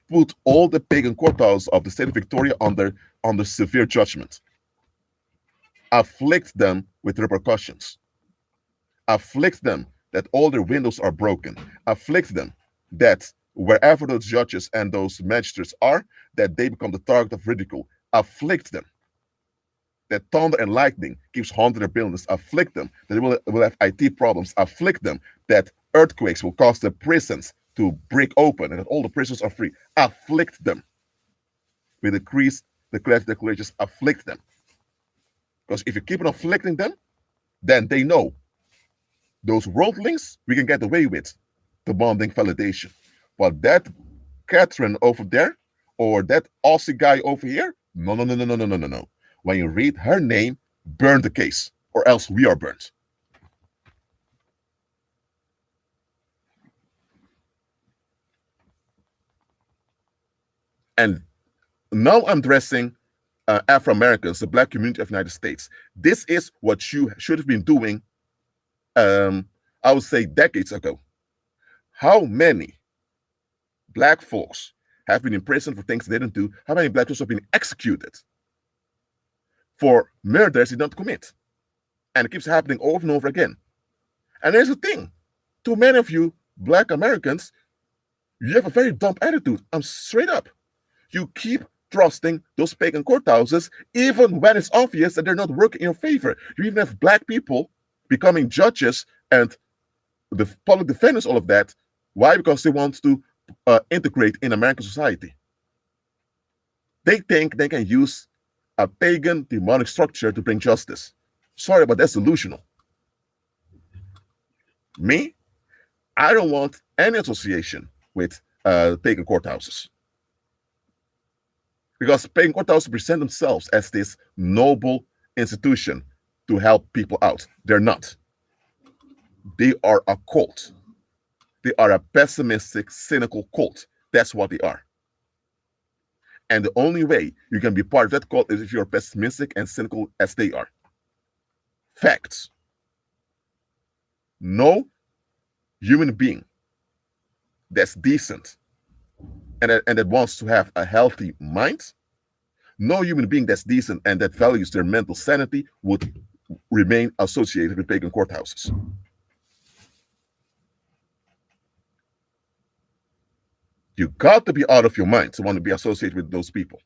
put all the pagan courthouses of the state of Victoria under severe judgment. Afflict them with repercussions. Afflict them that all their windows are broken. Afflict them that wherever those judges and those magistrates are, that they become the target of ridicule. Afflict them that thunder and lightning keeps haunting their buildings. Afflict them that they will have IT problems. Afflict them that earthquakes will cause the prisons to break open and that all the prisoners are free. Afflict them with decrees, declarations. Afflict them. Because if you keep on afflicting them, then they know those worldlings we can get away with demanding validation. But that Catherine over there or that Aussie guy over here, no, no, no, no, no, no, no, no, no. When you read her name, burn the case, or else we are burnt. And now I'm addressing Afro Americans, the Black community of the United States. This is what you should have been doing, I would say, decades ago. How many Black folks have been in prison for things they didn't do? How many Black folks have been executed for murders they don't commit? And it keeps happening over and over again. And there's a thing. To many of you Black Americans, you have a very dumb attitude. I'm straight up. You keep trusting those pagan courthouses, even when it's obvious that they're not working in your favor. You even have Black people becoming judges and the public defenders, all of that. Why? Because they want to integrate in American society. They think they can use a pagan demonic structure to bring justice. Sorry, but that's delusional. Me, I don't want any association with pagan courthouses. Because pagan courthouses present themselves as this noble institution to help people out. They're not. They are a cult. They are a pessimistic, cynical cult. That's what they are. And the only way you can be part of that cult is if you're pessimistic and cynical as they are. Facts. No human being that's decent and that wants to have a healthy mind, no human being that's decent and that values their mental sanity would remain associated with pagan courthouses. You got to be out of your mind to want to be associated with those people.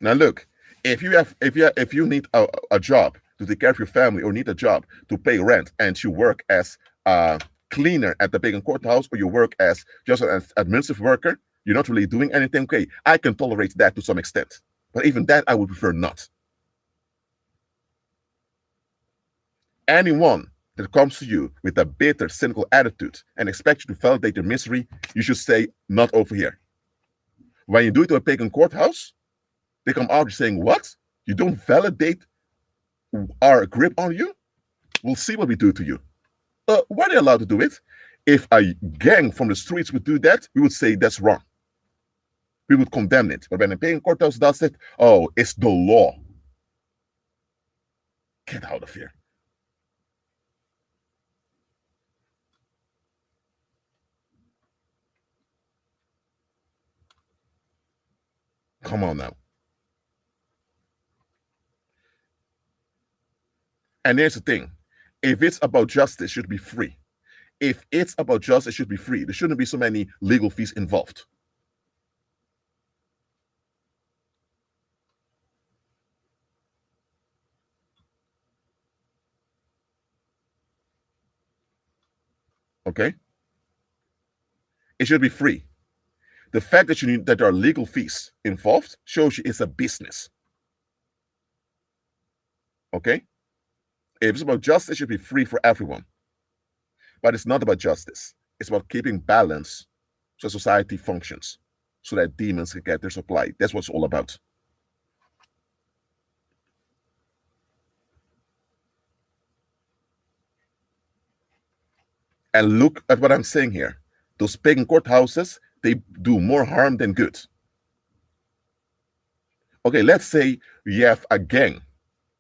Now look, if you need a job to take care of your family or need a job to pay rent and you work as a cleaner at the pagan courthouse or you work as just an administrative worker, you're not really doing anything, okay, I can tolerate that to some extent. But even that I would prefer not. Anyone that comes to you with a bitter, cynical attitude and expects you to validate their misery, you should say, not over here. When you do it to a pagan courthouse, they come out saying, what? You don't validate our grip on you? We'll see what we do to you. Were they allowed to do it? If a gang from the streets would do that, we would say that's wrong. We would condemn it. But when a pagan courthouse does it, oh, it's the law. Get out of here. Come on now. And here's the thing. If it's about justice, it should be free. If it's about justice, it should be free. There shouldn't be so many legal fees involved. Okay? It should be free. The fact that that there are legal fees involved shows you it's a business. Okay? If it's about justice, it should be free for everyone. But it's not about justice. It's about keeping balance so society functions, so that demons can get their supply. That's what it's all about. And look at what I'm saying here. Those pagan courthouses, they do more harm than good. Okay, let's say you have a gang.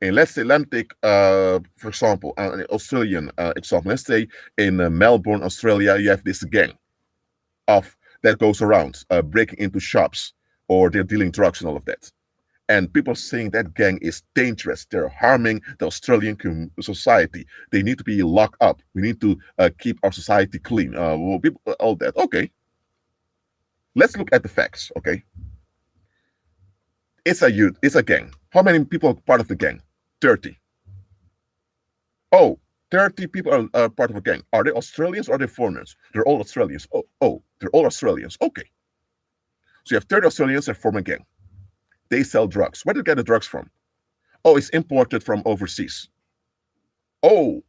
And let's say, let me take, for example, an Australian example. Let's say in Melbourne, Australia, you have this gang of that goes around breaking into shops, or they're dealing drugs and all of that. And people are saying that gang is dangerous. They're harming the Australian society. They need to be locked up. We need to keep our society clean. Well, people, all that. Okay. Let's look at the facts. Okay. It's a youth. It's a gang. How many people are part of the gang? 30. Oh, 30 people are part of a gang. Are they Australians or are they foreigners? They're all Australians. Oh, they're all Australians. Okay. So you have 30 Australians that form a gang. They sell drugs. Where do they get the drugs from? Oh, it's imported from overseas. Oh,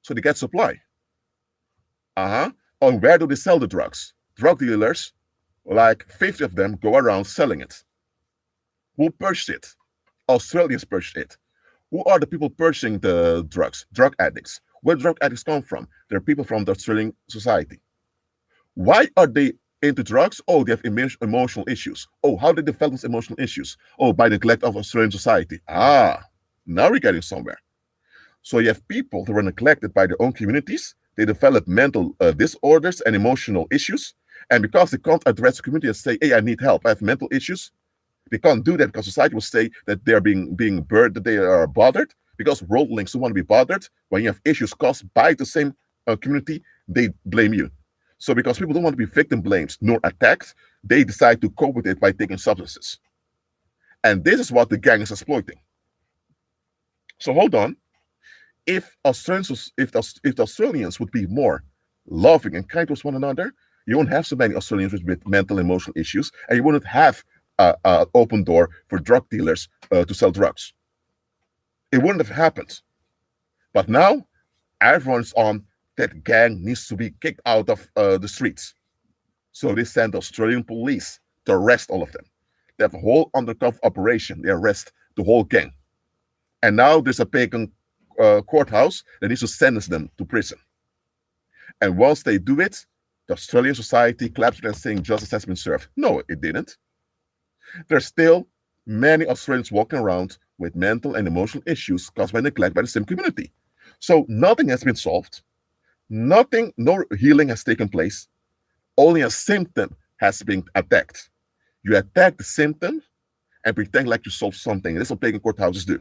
so they get supply. Uh-huh. Oh, and where do they sell the drugs? Drug dealers, like 50 of them, go around selling it. Who purchased it? Australians purchased it. Who are the people purchasing the drugs? Drug addicts. Where drug addicts come from? They're people from the Australian society. Why are they into drugs? Oh, they have emotional issues. Oh, how did they develop these emotional issues? Oh, by neglect of Australian society. Ah, now we're getting somewhere. So you have people that were neglected by their own communities. They develop mental disorders and emotional issues. And because they can't address the community and say, hey, I need help, I have mental issues, they can't do that because society will say that they're being burdened, that they are bothered, because worldlings who want to be bothered, when you have issues caused by the same community, they blame you. So because people don't want to be victim blamed nor attacked, they decide to cope with it by taking substances. And this is what the gang is exploiting. So hold on. If the Australians would be more loving and kind towards one another, you won't have so many Australians with mental and emotional issues, and you wouldn't have an open door for drug dealers to sell drugs. It wouldn't have happened. But now, everyone's on that gang needs to be kicked out of the streets. So they send the Australian police to arrest all of them. They have a whole undercover operation. They arrest the whole gang. And now there's a pagan courthouse that needs to sentence them to prison. And once they do it, the Australian society claps and saying justice has been served. No, it didn't. There's still many Australians walking around with mental and emotional issues caused by neglect by the same community. So nothing has been solved. Nothing, no healing has taken place. Only a symptom has been attacked. You attack the symptom and pretend like you solved something. That's what pagan courthouses do.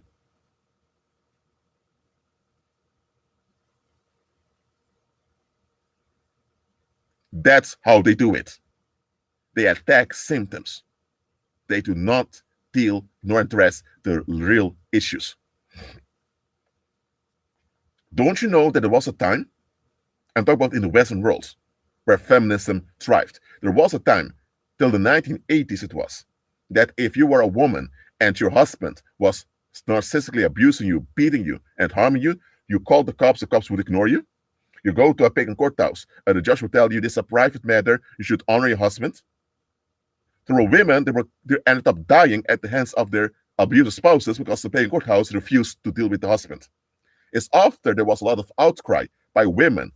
That's how they do it. They attack symptoms. They do not deal nor address the real issues. Don't you know that there was a time, I'm talking about in the Western world, where feminism thrived. There was a time, till the 1980s it was, that if you were a woman and your husband was narcissistically abusing you, beating you, and harming you, you called the cops would ignore you. You go to a pagan courthouse, and the judge will tell you this is a private matter, you should honor your husband. There were women that they ended up dying at the hands of their abusive spouses because the pagan courthouse refused to deal with the husband. It's after there was a lot of outcry by women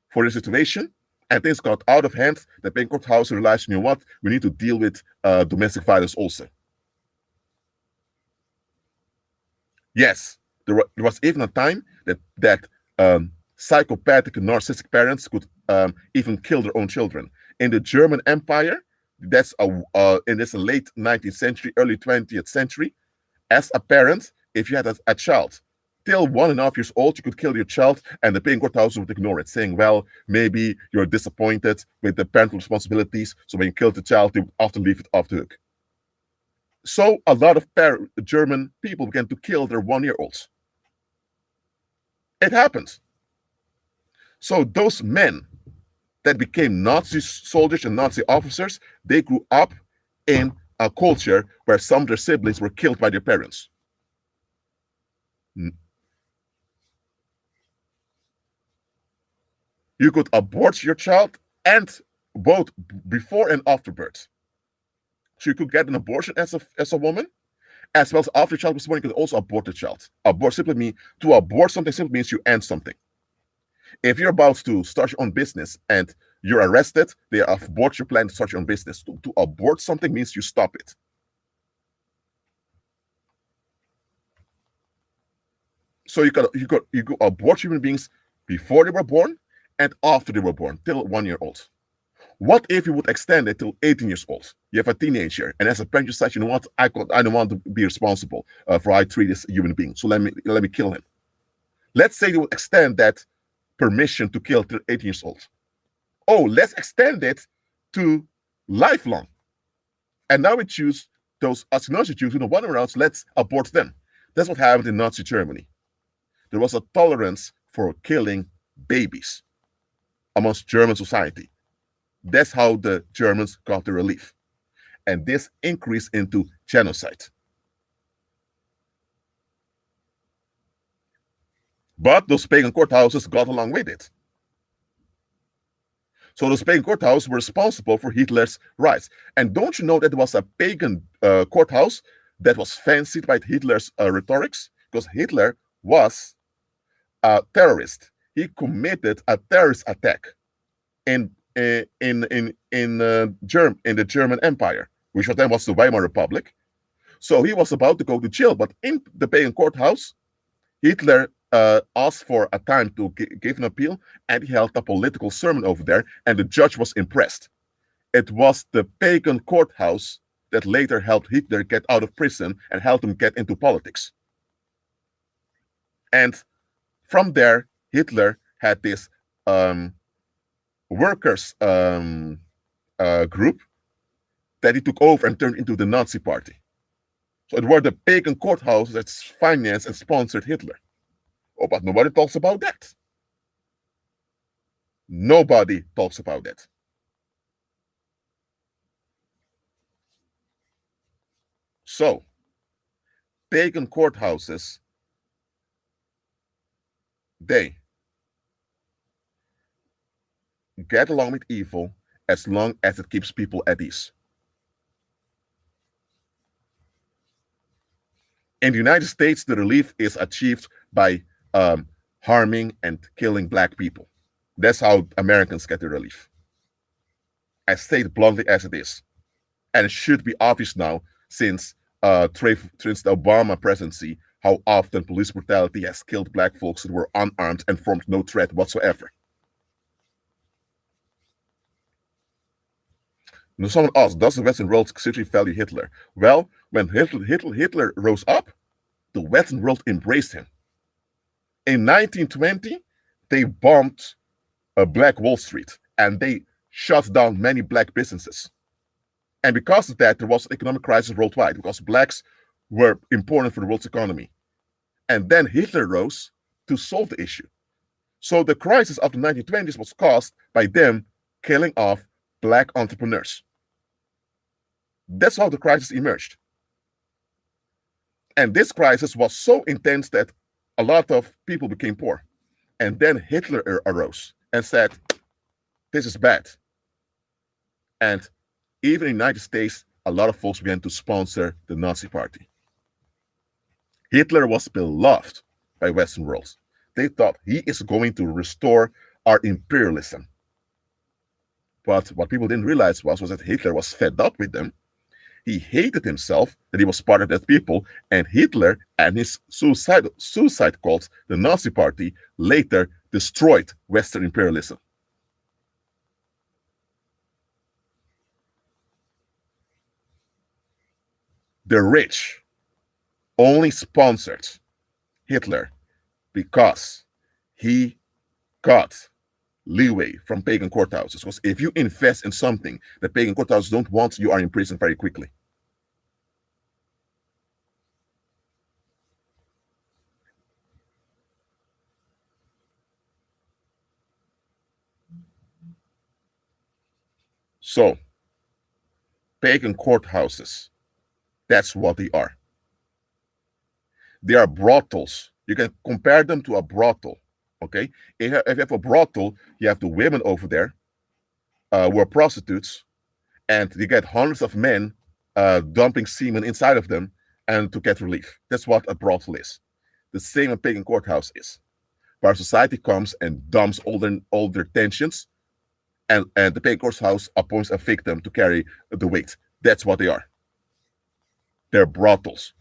for the situation, and things got out of hand, the pagan courthouse realized, you know what, we need to deal with domestic violence also. Yes, there was even a time that psychopathic narcissistic parents could even kill their own children. In the German Empire, that's in this late 19th century, early 20th century, as a parent, if you had a child till 1.5 years old, you could kill your child, and the pagan courthouse would ignore it, saying, well, maybe you're disappointed with the parental responsibilities, so when you kill the child, they would often leave it off the hook. So a lot of German people began to kill their 1-year-olds. It happened. So those men that became Nazi soldiers and Nazi officers, they grew up in a culture where some of their siblings were killed by their parents. You could abort your child, and both before and after birth. So you could get an abortion as a woman, as well as after the child was born, you could also abort the child. Abort simply means, to abort something simply means you end something. If you're about to start your own business and you're arrested, they abort your plan to start your own business. To abort something means you stop it. So you could abort human beings before they were born and after they were born, till 1 year old. What if you would extend it till 18 years old? You have a teenager, and as a parent, you say, you know what, I don't want to be responsible for how I treat this human being, so let me kill him. Let's say you would extend that permission to kill till 18 years old. Oh, let's extend it to lifelong. And now we choose those as Jews who don't want around, so let's abort them. That's what happened in Nazi Germany. There was a tolerance for killing babies amongst German society. That's how the Germans got the relief. And this increased into genocide. But those pagan courthouses got along with it. So those pagan courthouses were responsible for Hitler's rise. And don't you know that there was a pagan courthouse that was fancied by Hitler's rhetorics? Because Hitler was a terrorist. He committed a terrorist attack in the German Empire, which then was the Weimar Republic. So he was about to go to jail, but in the pagan courthouse, Hitler asked for a time to give an appeal, and he held a political sermon over there, and the judge was impressed. It was the pagan courthouse that later helped Hitler get out of prison and helped him get into politics. And from there, Hitler had this workers group that he took over and turned into the Nazi party. So it were the pagan courthouses that financed and sponsored Hitler. Oh, but nobody talks about that. Nobody talks about that. So, pagan courthouses, they get along with evil as long as it keeps people at ease. In the United States, the relief is achieved by harming and killing Black people. That's how Americans get the relief. I say it bluntly as it is. And it should be obvious now, since the Obama presidency, how often police brutality has killed Black folks who were unarmed and formed no threat whatsoever. Now, someone asked, does the Western world seriously value Hitler? Well, when Hitler rose up, the Western world embraced him. In 1920, they bombed Black Wall Street, and they shut down many Black businesses. And because of that, there was an economic crisis worldwide, because Blacks were important for the world's economy. And then Hitler rose to solve the issue. So the crisis of the 1920s was caused by them killing off Black entrepreneurs. That's how the crisis emerged. And this crisis was so intense that a lot of people became poor. And then Hitler arose and said, this is bad. And even in the United States, a lot of folks began to sponsor the Nazi Party. Hitler was beloved by Western world. They thought he is going to restore our imperialism. But what people didn't realize was that Hitler was fed up with them. He hated himself that he was part of that people, and Hitler and his suicide cult, the Nazi Party, later destroyed Western imperialism. The rich only sponsored Hitler because he got leeway from pagan courthouses. Because if you invest in something that pagan courthouses don't want, you are in prison very quickly. So, pagan courthouses, that's what they are. They are brothels. You can compare them to a brothel. Okay, if you have a brothel, you have the women over there who are prostitutes, and you get hundreds of men dumping semen inside of them and to get relief. That's what a brothel is. The same a pagan courthouse is, where society comes and dumps all their tensions, and the pagan courthouse appoints a victim to carry the weight. That's what they are. They're brothels.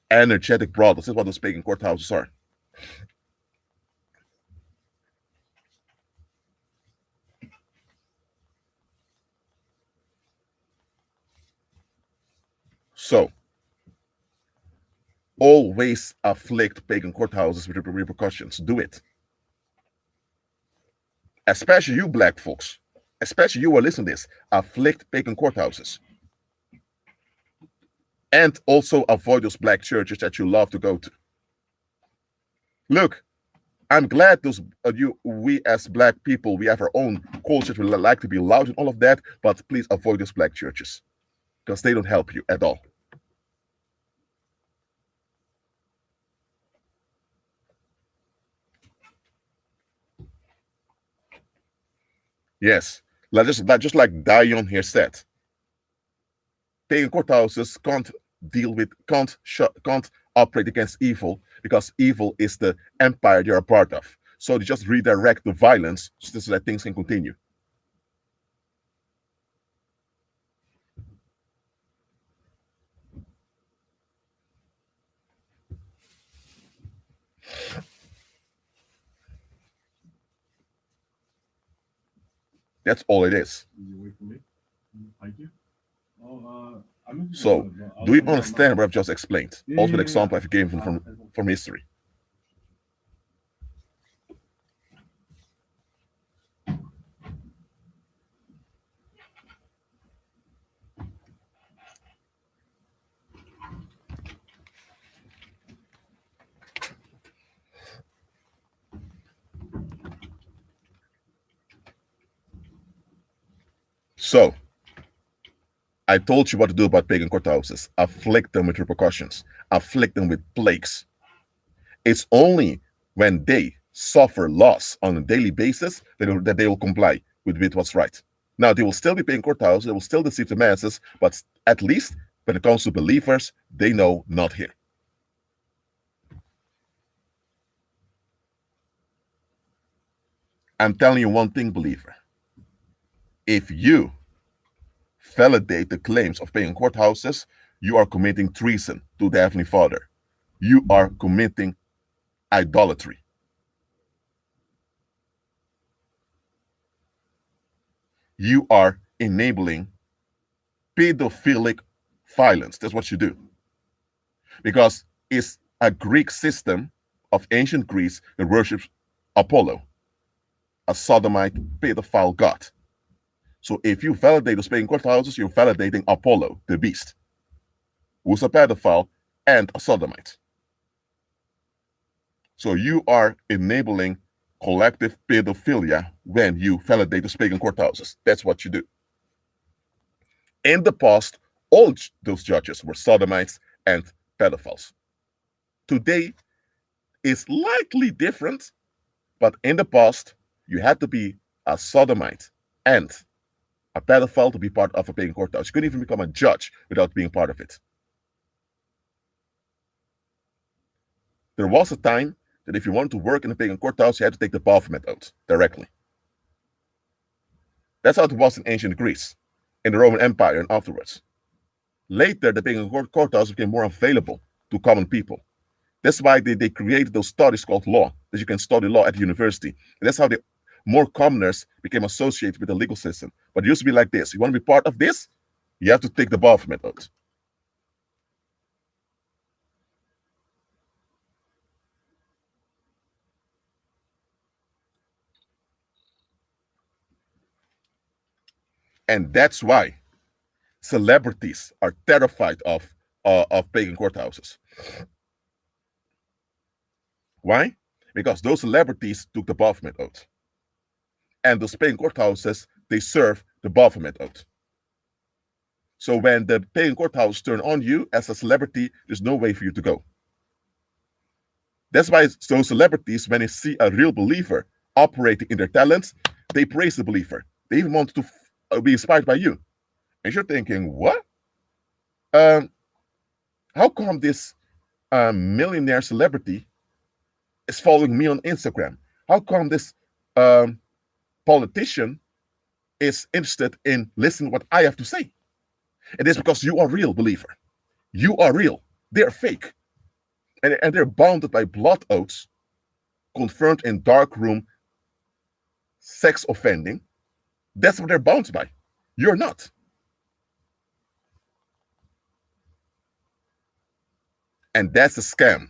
Energetic brothels. That's what those pagan courthouses are. So, always afflict pagan courthouses with repercussions. Do it. Especially you black folks. Especially you who are listening to this. Afflict pagan courthouses. And also avoid those black churches that you love to go to. Look, I'm glad we as black people, we have our own culture. We like to be loud and all of that, but please avoid those black churches because they don't help you at all. Yes, just like Dion here said, pagan courthouses can't operate against evil because evil is the empire you're a part of. So they just redirect the violence so that things can continue. That's all it is. So, do you understand what I've just explained? Also, an example I've given from history. So, I told you what to do about pagan courthouses. Afflict them with repercussions. Afflict them with plagues. It's only when they suffer loss on a daily basis that they will comply with what's right. Now, they will still be paying courthouses. They will still deceive the masses, but at least when it comes to believers, they know not here. I'm telling you one thing, believer. If you validate the claims of pagan courthouses, you are committing treason to the Heavenly Father. You are committing idolatry. You are enabling pedophilic violence. That's what you do. Because it's a Greek system of ancient Greece that worships Apollo, a sodomite pedophile god. So if you validate those pagan courthouses, you're validating Apollo, the beast, who's a pedophile and a sodomite. So you are enabling collective pedophilia when you validate those pagan courthouses. That's what you do. In the past, all those judges were sodomites and pedophiles. Today is likely different, but in the past, you had to be a sodomite and a pedophile to be part of a pagan courthouse. You couldn't even become a judge without being part of it. There was a time that if you wanted to work in a pagan courthouse, you had to take the Baphomet oath directly. That's how it was in ancient Greece, in the Roman Empire, and afterwards. Later, the pagan courthouse became more available to common people. That's why they created those studies called law, that you can study law at university. And that's how more commoners became associated with the legal system. But it used to be like this. You want to be part of this? You have to take the Baphomet oath. And that's why celebrities are terrified of pagan courthouses. Why? Because those celebrities took the Baphomet oath. And those pagan courthouses, they serve the Baphomet oath. So when the pagan courthouse turn on you as a celebrity, there's no way for you to go. That's why those celebrities, when they see a real believer operating in their talents, they praise the believer. They even want to be inspired by you. And you're thinking, what? How come this millionaire celebrity is following me on Instagram? How come this politician is interested in listening what I have to say? And it's because you are real, believer. You are real. They're fake. And they're bounded by blood oaths, confirmed in dark room sex offending. That's what they're bound by. You're not. And that's the scam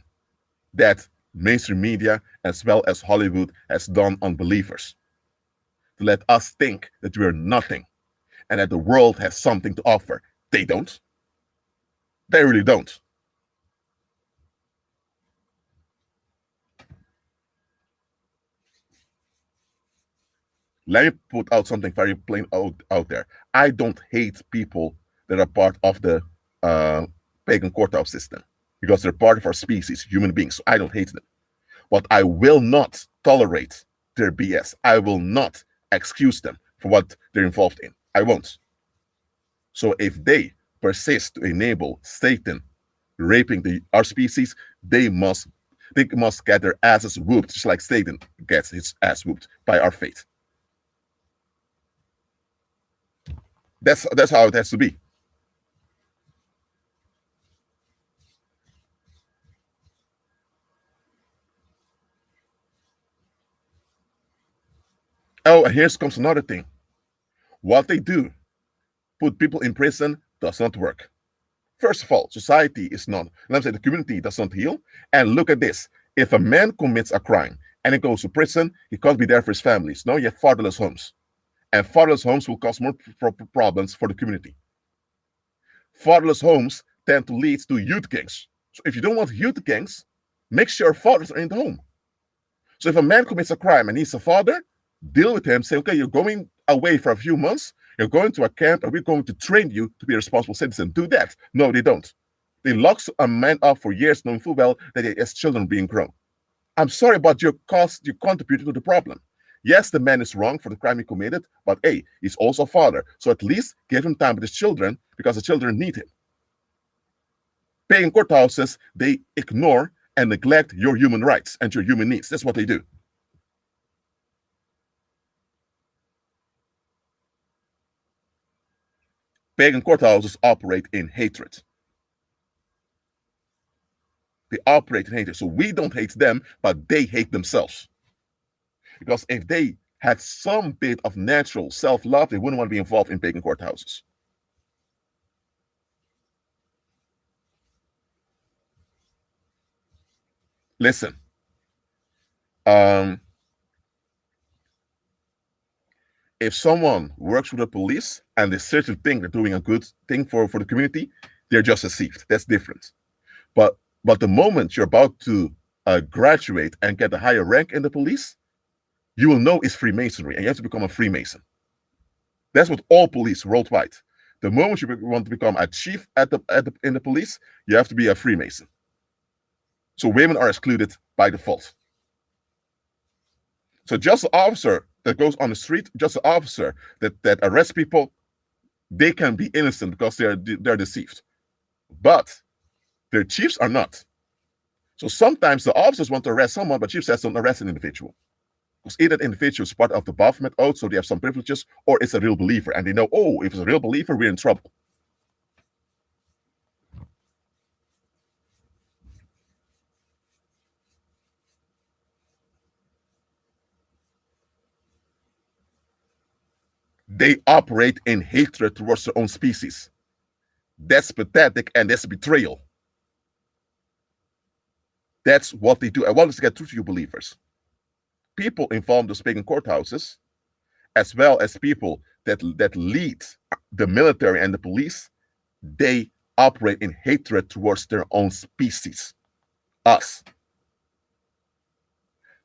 that mainstream media as well as Hollywood has done on believers. To let us think that we're nothing and that the world has something to offer. They don't. They really don't. Let me put out something very plain out there. I don't hate people that are part of the pagan courthouse system because they're part of our species, human beings. So I don't hate them. But I will not tolerate their BS. I will not excuse them for what they're involved in. I won't. So if they persist to enable Satan raping our species, they must get their asses whooped, just like Satan gets his ass whooped by our fate. That's how it has to be. Oh, and here comes another thing. What they do, put people in prison, does not work. First of all, society is not, let me say the community does not heal. And look at this. If a man commits a crime and he goes to prison, he can't be there for his families. No, you have fatherless homes. And fatherless homes will cause more problems for the community. Fatherless homes tend to lead to youth gangs. So if you don't want youth gangs, make sure fathers are in the home. So if a man commits a crime and he's a father, deal with him, say, okay, you're going away for a few months, you're going to a camp, and we're going to train you to be a responsible citizen. Do that. No, they don't. They lock a man up for years, knowing full well that he has children being grown. I'm sorry, but you contributed to the problem. Yes, the man is wrong for the crime he committed, but hey, he's also a father. So at least give him time with his children because the children need him. Pagan courthouses, they ignore and neglect your human rights and your human needs. That's what they do. Pagan courthouses operate in hatred. They operate in hatred. So we don't hate them, but they hate themselves. Because if they had some bit of natural self-love, they wouldn't want to be involved in pagan courthouses. Listen, if someone works with the police and they certainly think they're doing a good thing for the community, they're just deceived. That's different. But the moment you're about to graduate and get a higher rank in the police, you will know it's Freemasonry and you have to become a Freemason. That's what all police worldwide. The moment you want to become a chief in the police, you have to be a Freemason. So women are excluded by default. So just an officer that goes on the street, just an officer that arrests people, they can be innocent because they're deceived. But their chiefs are not. So sometimes the officers want to arrest someone, but chief says don't arrest an individual. Because either that individual is part of the Baphomet oath, so they have some privileges, or it's a real believer. And they know, oh, if it's a real believer, we're in trouble. They operate in hatred towards their own species. That's pathetic and that's betrayal. That's what they do. I want us to get through to you believers. People involved in pagan courthouses as well as people that lead the military and the police, they operate in hatred towards their own species, us.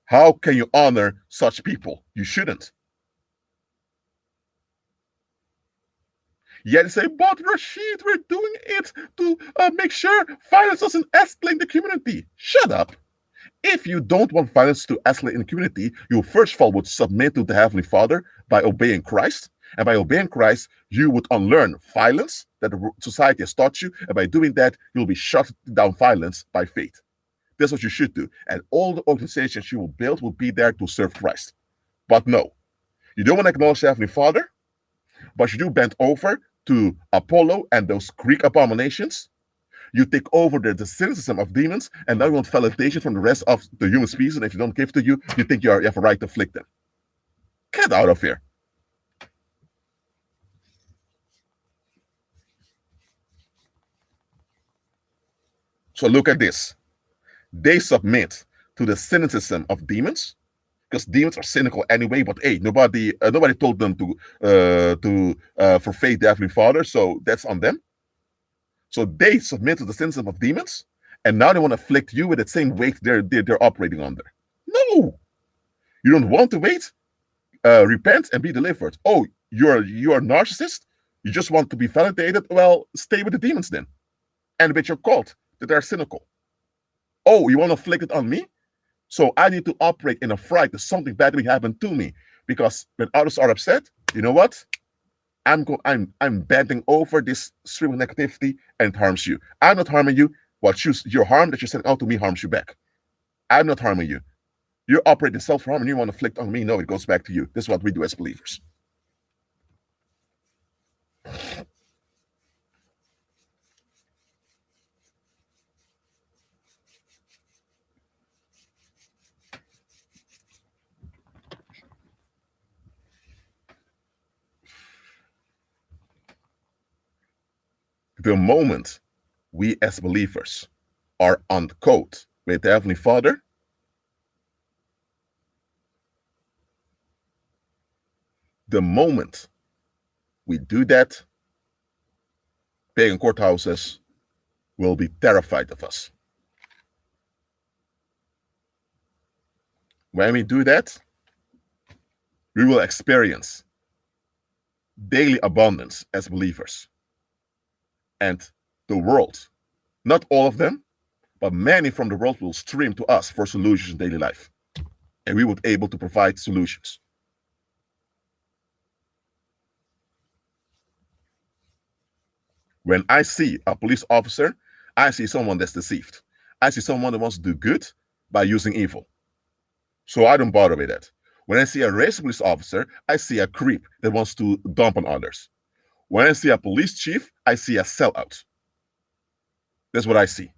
How can you honor such people? You shouldn't. Yet they say, but Rashid, we're doing it to make sure violence doesn't escalate in the community. Shut up. If you don't want violence to escalate in the community, you first of all would submit to the Heavenly Father by obeying Christ. And by obeying Christ, you would unlearn violence that the society has taught you. And by doing that, you'll be shut down violence by faith. That's what you should do. And all the organizations you will build will be there to serve Christ. But no, you don't want to acknowledge the Heavenly Father, but you do bend over to Apollo and those Greek abominations. You take over the cynicism of demons, and now you want validation from the rest of the human species. And if you don't give to you, you think you have a right to afflict them. Get out of here. So look at this. They submit to the cynicism of demons, because demons are cynical anyway. But hey, nobody told them to forfeit the Heavenly Father, so that's on them. So they submit to the cynicism of demons, and now they want to afflict you with the same weight they're operating under. No, you don't want to wait. Repent and be delivered. Oh, you're a narcissist. You just want to be validated. Well, stay with the demons then, and with your cult that are cynical. Oh, you want to afflict it on me? So I need to operate in a fright that something bad will happen to me. Because when others are upset, you know what? I'm bending over this stream of negativity, and it harms you. I'm not harming you. Your harm that you're sending out to me harms you back. I'm not harming you. You're operating self-harm and you want to afflict on me. No, it goes back to you. This is what we do as believers. The moment we as believers are on code with the Heavenly Father, the moment we do that, pagan courthouses will be terrified of us. When we do that, we will experience daily abundance as believers. And the world, not all of them, but many from the world will stream to us for solutions in daily life. And we will be able to provide solutions. When I see a police officer, I see someone that's deceived. I see someone that wants to do good by using evil. So I don't bother with that. When I see a racist police officer, I see a creep that wants to dump on others. When I see a police chief, I see a sellout. That's what I see.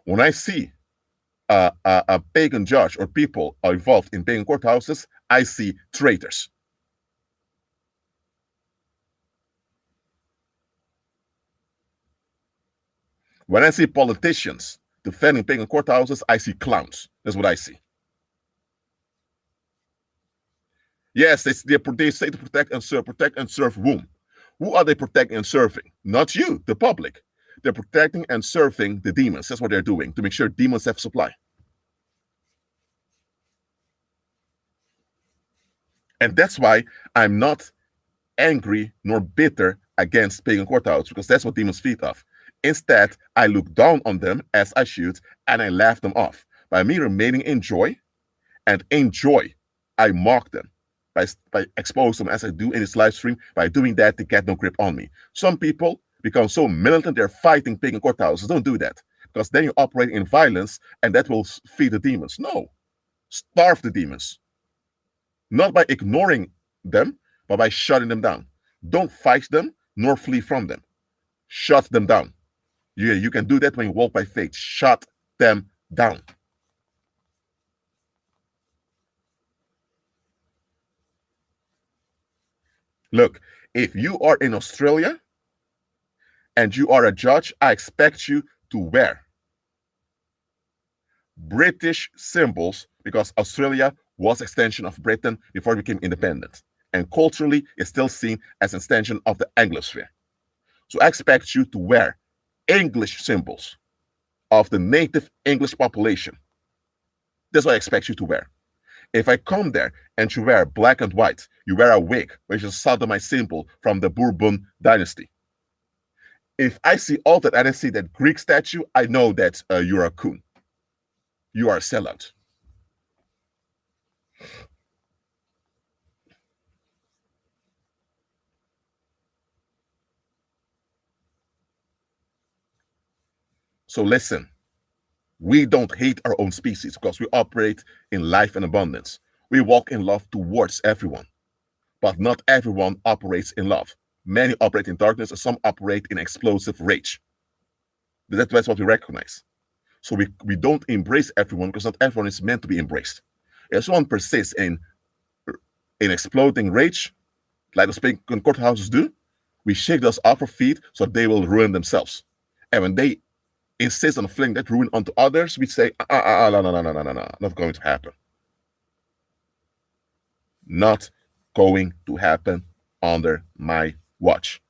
When I see a pagan judge or people are involved in pagan courthouses, I see traitors. When I see politicians defending pagan courthouses, I see clowns. That's what I see. Yes, they say to protect and serve whom? Who are they protecting and serving? Not you, the public. They're protecting and serving the demons. That's what they're doing, to make sure demons have supply. And that's why I'm not angry nor bitter against pagan courthouses, because that's what demons feed off. Instead, I look down on them as I should, and I laugh them off. By me remaining in joy, and in joy, I mock them. By expose them as I do in this live stream. By doing that, they get no grip on me. Some people become so militant they're fighting pagan courthouses. Don't do that, because then you're operating in violence, and that will feed the demons. No, starve the demons. Not by ignoring them, but by shutting them down. Don't fight them, nor flee from them. Shut them down. You can do that when you walk by faith. Shut them down. Look, if you are in Australia and you are a judge, I expect you to wear British symbols, because Australia was extension of Britain before it became independent. and culturally is still seen as an extension of the Anglosphere. So I expect you to wear English symbols of the native English population. That's what I expect you to wear. If I come there and you wear black and white, you wear a wig, which is a sodomite symbol from the Bourbon dynasty. If I see all that and I see that Greek statue, I know that you're a coon. You are a sellout. So listen, we don't hate our own species because we operate in life and abundance. We walk in love towards everyone, but not everyone operates in love. Many operate in darkness and some operate in explosive rage. That's what we recognize. So we don't embrace everyone because not everyone is meant to be embraced. If someone persists in exploding rage, like the pagan courthouses do, we shake those off our feet so they will ruin themselves. And when they insist on flinging that ruin onto others, we say, no, no, no, no, no, no, no, not going to happen. Not going to happen under my watch.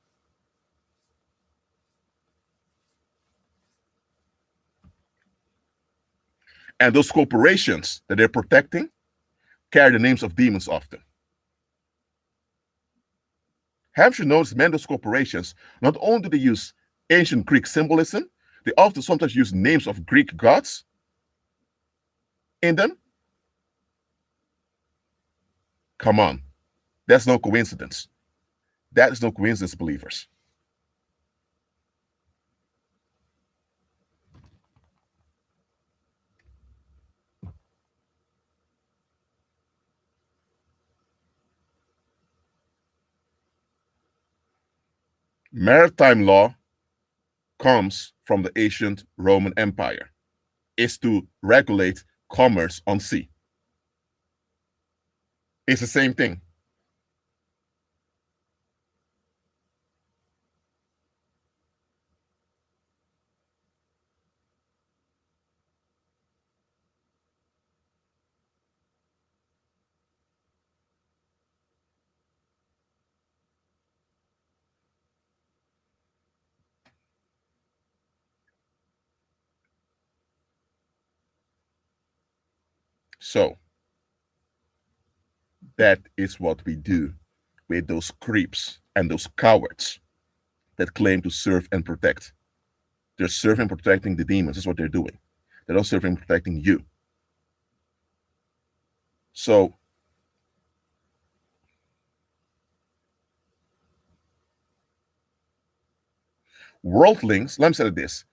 And those corporations that they're protecting carry the names of demons often. Have you noticed many of those corporations, not only do they use ancient Greek symbolism, they often sometimes use names of Greek gods in them? Come on. That's no coincidence. That is no coincidence, believers. Maritime law comes from the ancient Roman Empire. It's to regulate commerce on sea. It's the same thing. So that is what we do with those creeps and those cowards that claim to serve and protect. They're serving and protecting the demons. That's what they're doing. They're not serving and protecting you. So worldlings, let me say this,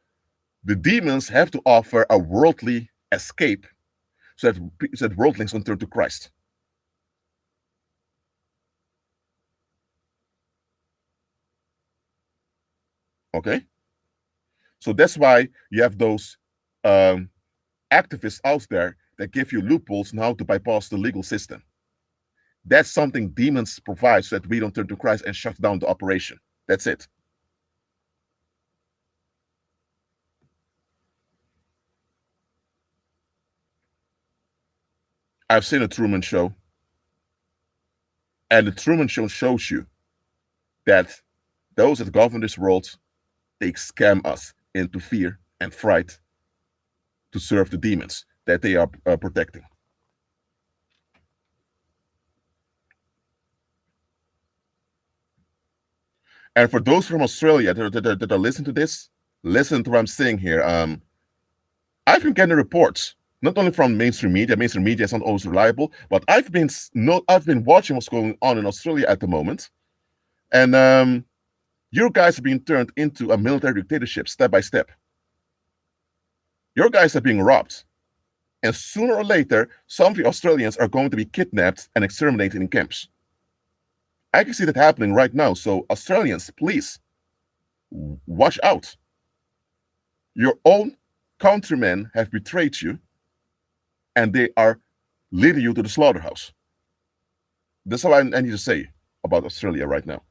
the demons have to offer a worldly escape so that worldlings can turn to Christ. Okay? So that's why you have those um, activists out there that give you loopholes on how to bypass the legal system. That's something demons provide so that we don't turn to Christ and shut down the operation. That's it. I've seen a Truman Show, and the Truman Show shows you that those that govern this world, they scam us into fear and fright to serve the demons that they are protecting. And for those from Australia that are listening to this, listen to what I'm saying here. I've been getting reports not only from mainstream media. Mainstream media is not always reliable, but I've been watching what's going on in Australia at the moment, and your guys are being turned into a military dictatorship step by step. Your guys are being robbed, and sooner or later, some of the Australians are going to be kidnapped and exterminated in camps. I can see that happening right now. So Australians, please watch out. Your own countrymen have betrayed you, and they are leading you to the slaughterhouse. That's all I need to say about Australia right now.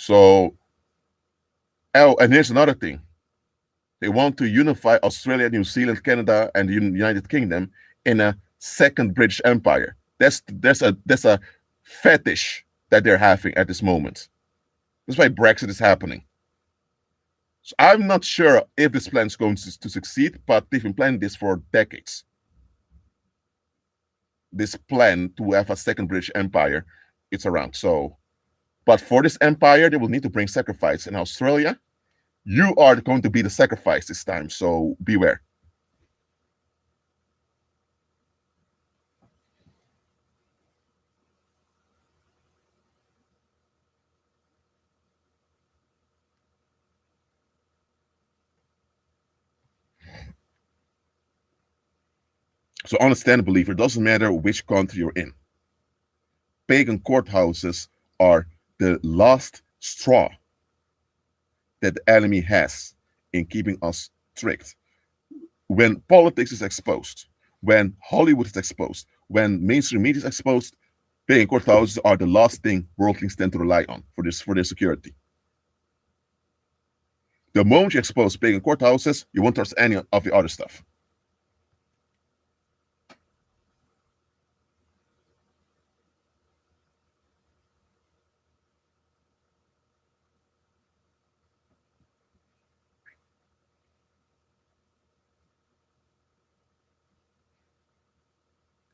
So, oh, and here's another thing. They want to unify Australia, New Zealand, Canada, and the United Kingdom in a second British Empire. That's a fetish that they're having at this moment. That's why Brexit is happening. So I'm not sure if this plan is going to succeed, but they've been planning this for decades. This plan to have a second British Empire, it's around. So, but for this empire, they will need to bring sacrifice. In Australia, you are going to be the sacrifice this time. So beware. So understand, believer, it doesn't matter which country you're in. Pagan courthouses are the last straw that the enemy has in keeping us strict. When politics is exposed, when Hollywood is exposed, when mainstream media is exposed, pagan courthouses are the last thing worldlings tend to rely on for their security. The moment you expose pagan courthouses, you won't trust any of the other stuff.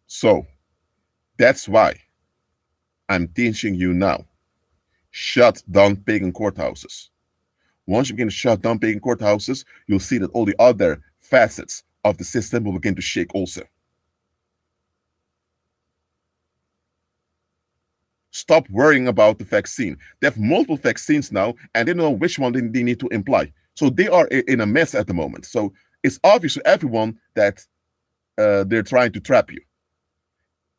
So that's why I'm teaching you now. Shut down pagan courthouses. Once you begin to shut down pagan courthouses, you'll see that all the other facets of the system will begin to shake also. Stop worrying about the vaccine. They have multiple vaccines now, and they don't know which one they need to imply. So they are in a mess at the moment. So it's obvious to everyone that they're trying to trap you.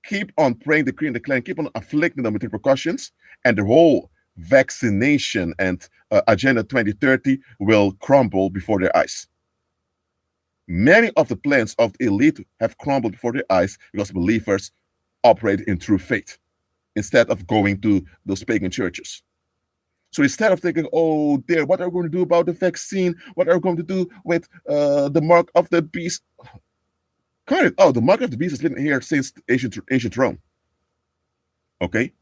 Keep on praying, decreeing, declaring, keep on afflicting them with repercussions, and the whole vaccination and Agenda 2030 will crumble before their eyes. Many of the plans of the elite have crumbled before their eyes because believers operate in true faith instead of going to those pagan churches. So instead of thinking, oh dear, what are we going to do about the vaccine? What are we going to do with the mark of the beast? Kind of, oh, the mark of the beast has been here since ancient Rome. Okay?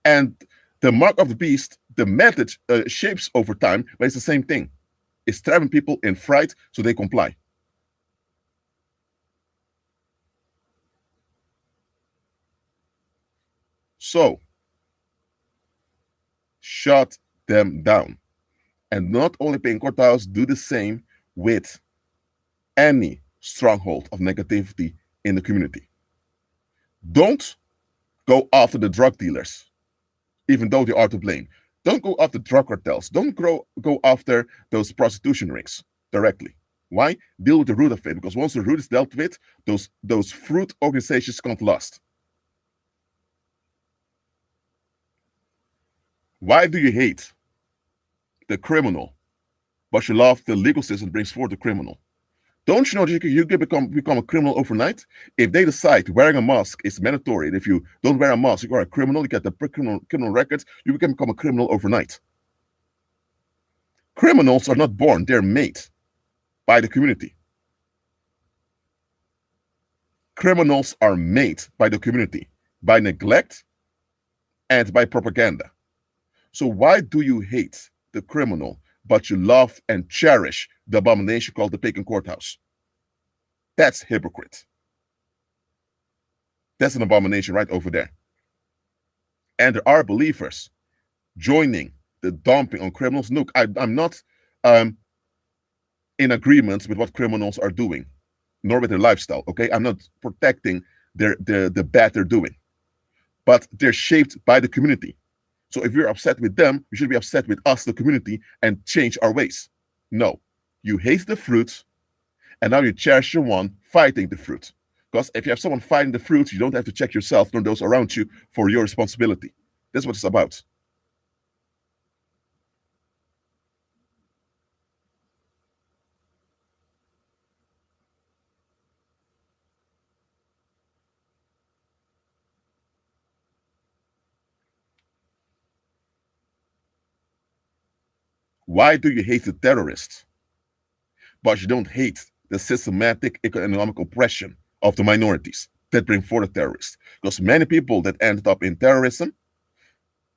And the mark of the beast, the method shapes over time, but it's the same thing. It's trapping people in fright so they comply. So, shut them down. And not only paying courthouse, do the same with any stronghold of negativity in the community. Don't go after the drug dealers, even though they are to blame. Don't go after drug cartels. Don't go after those prostitution rings directly. Why? Deal with the root of it, because once the root is dealt with, those fruit organizations can't last. Why do you hate the criminal, but you love the legal system that brings forth the criminal? Don't you know that you can become a criminal overnight? If they decide wearing a mask is mandatory, and if you don't wear a mask, you are a criminal, you get the criminal records, you can become a criminal overnight. Criminals are not born, they're made by the community. Criminals are made by the community, by neglect and by propaganda. So why do you hate the criminal, but you love and cherish the abomination called the pagan courthouse? That's hypocrite. That's an abomination right over there. And there are believers joining the dumping on criminals. Look, I'm not in agreement with what criminals are doing, nor with their lifestyle. Okay, I'm not protecting the bad they're doing, but they're shaped by the community. So if you're upset with them, you should be upset with us, the community, and change our ways. No, you hate the fruit, and now you cherish the one fighting the fruit. Because if you have someone fighting the fruit, you don't have to check yourself nor those around you for your responsibility. That's what it's about. Why do you hate the terrorists, but you don't hate the systematic economic oppression of the minorities that bring forth the terrorists? Because many people that ended up in terrorism,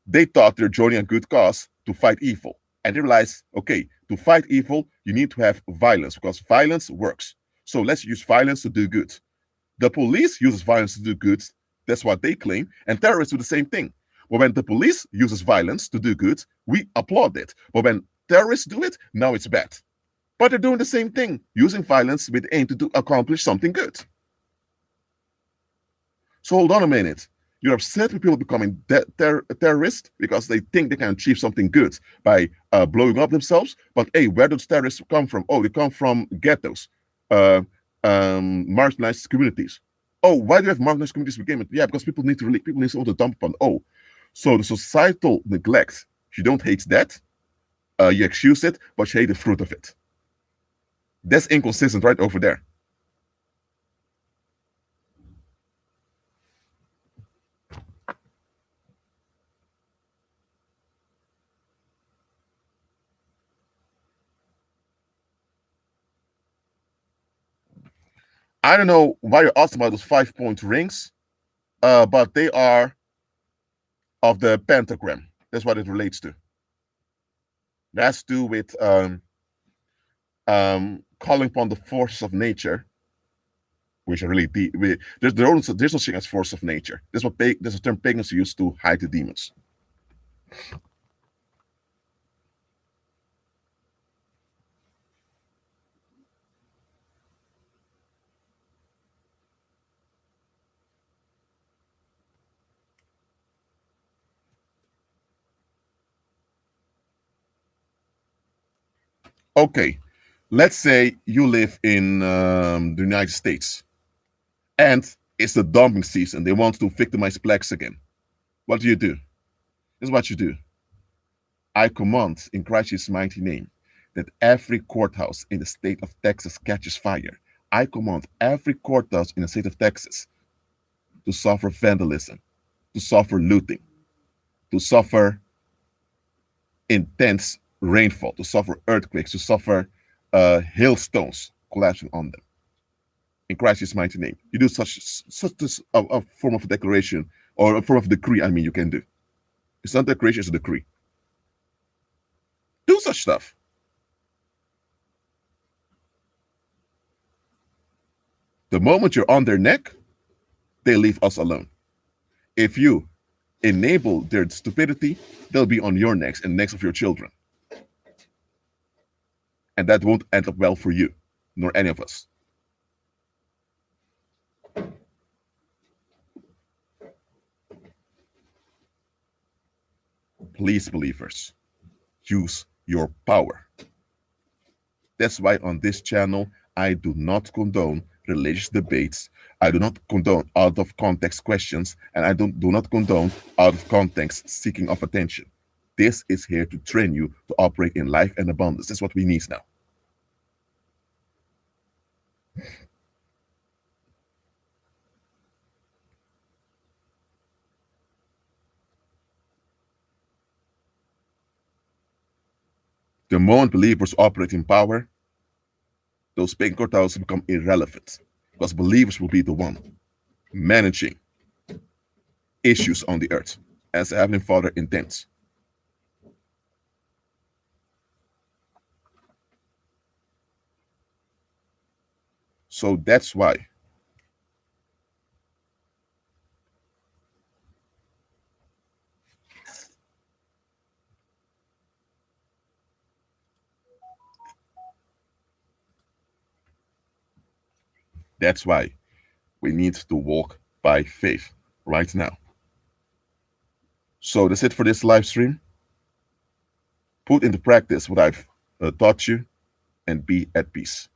they thought they're joining a good cause to fight evil. And they realized, okay, to fight evil, you need to have violence because violence works. So let's use violence to do good. The police uses violence to do good. That's what they claim. And terrorists do the same thing. But when the police uses violence to do good, we applaud it. But when terrorists do it, now it's bad. But they're doing the same thing, using violence with aim to accomplish something good. So hold on a minute. You're upset with people becoming terrorists because they think they can achieve something good by blowing up themselves. But hey, where do terrorists come from? Oh, they come from ghettos, uh, marginalized communities. Oh, why do you have marginalized communities to begin with? Yeah, because people need someone to dump upon. Oh, so the societal neglect, you don't hate that, you excuse it, but you hate the fruit of it. That's inconsistent right over there. I don't know why you're asking about those 5-point rings, but they are of the pentagram. That's what it relates to. That's to do with calling upon the forces of nature, which are really deep. There's no such thing as force of nature. That's a term pagans use to hide the demons. Okay, let's say you live in the United States, and it's the dumping season. They want to victimize blacks again. What do? This is what you do. I command in Christ's mighty name that every courthouse in the state of Texas catches fire. I command every courthouse in the state of Texas to suffer vandalism, to suffer looting, to suffer intense rainfall, to suffer earthquakes, to suffer hailstones collapsing on them. In Christ's mighty name, you do such a form of declaration or a form of decree. I mean, you can do. It's not a declaration; it's a decree. Do such stuff. The moment you're on their neck, they leave us alone. If you enable their stupidity, they'll be on your necks and necks of your children. And that won't end up well for you, nor any of us. Please, believers, use your power. That's why on this channel, I do not condone religious debates. I do not condone out of context questions, and I do not condone out of context seeking of attention. This is here to train you to operate in life and abundance. That's what we need now. The moment believers operate in power, those pagan courthouses become irrelevant because believers will be the one managing issues on the earth as the Heavenly Father intends. So that's why we need to walk by faith right now. So that's it for this live stream. Put into practice what I've taught you and be at peace.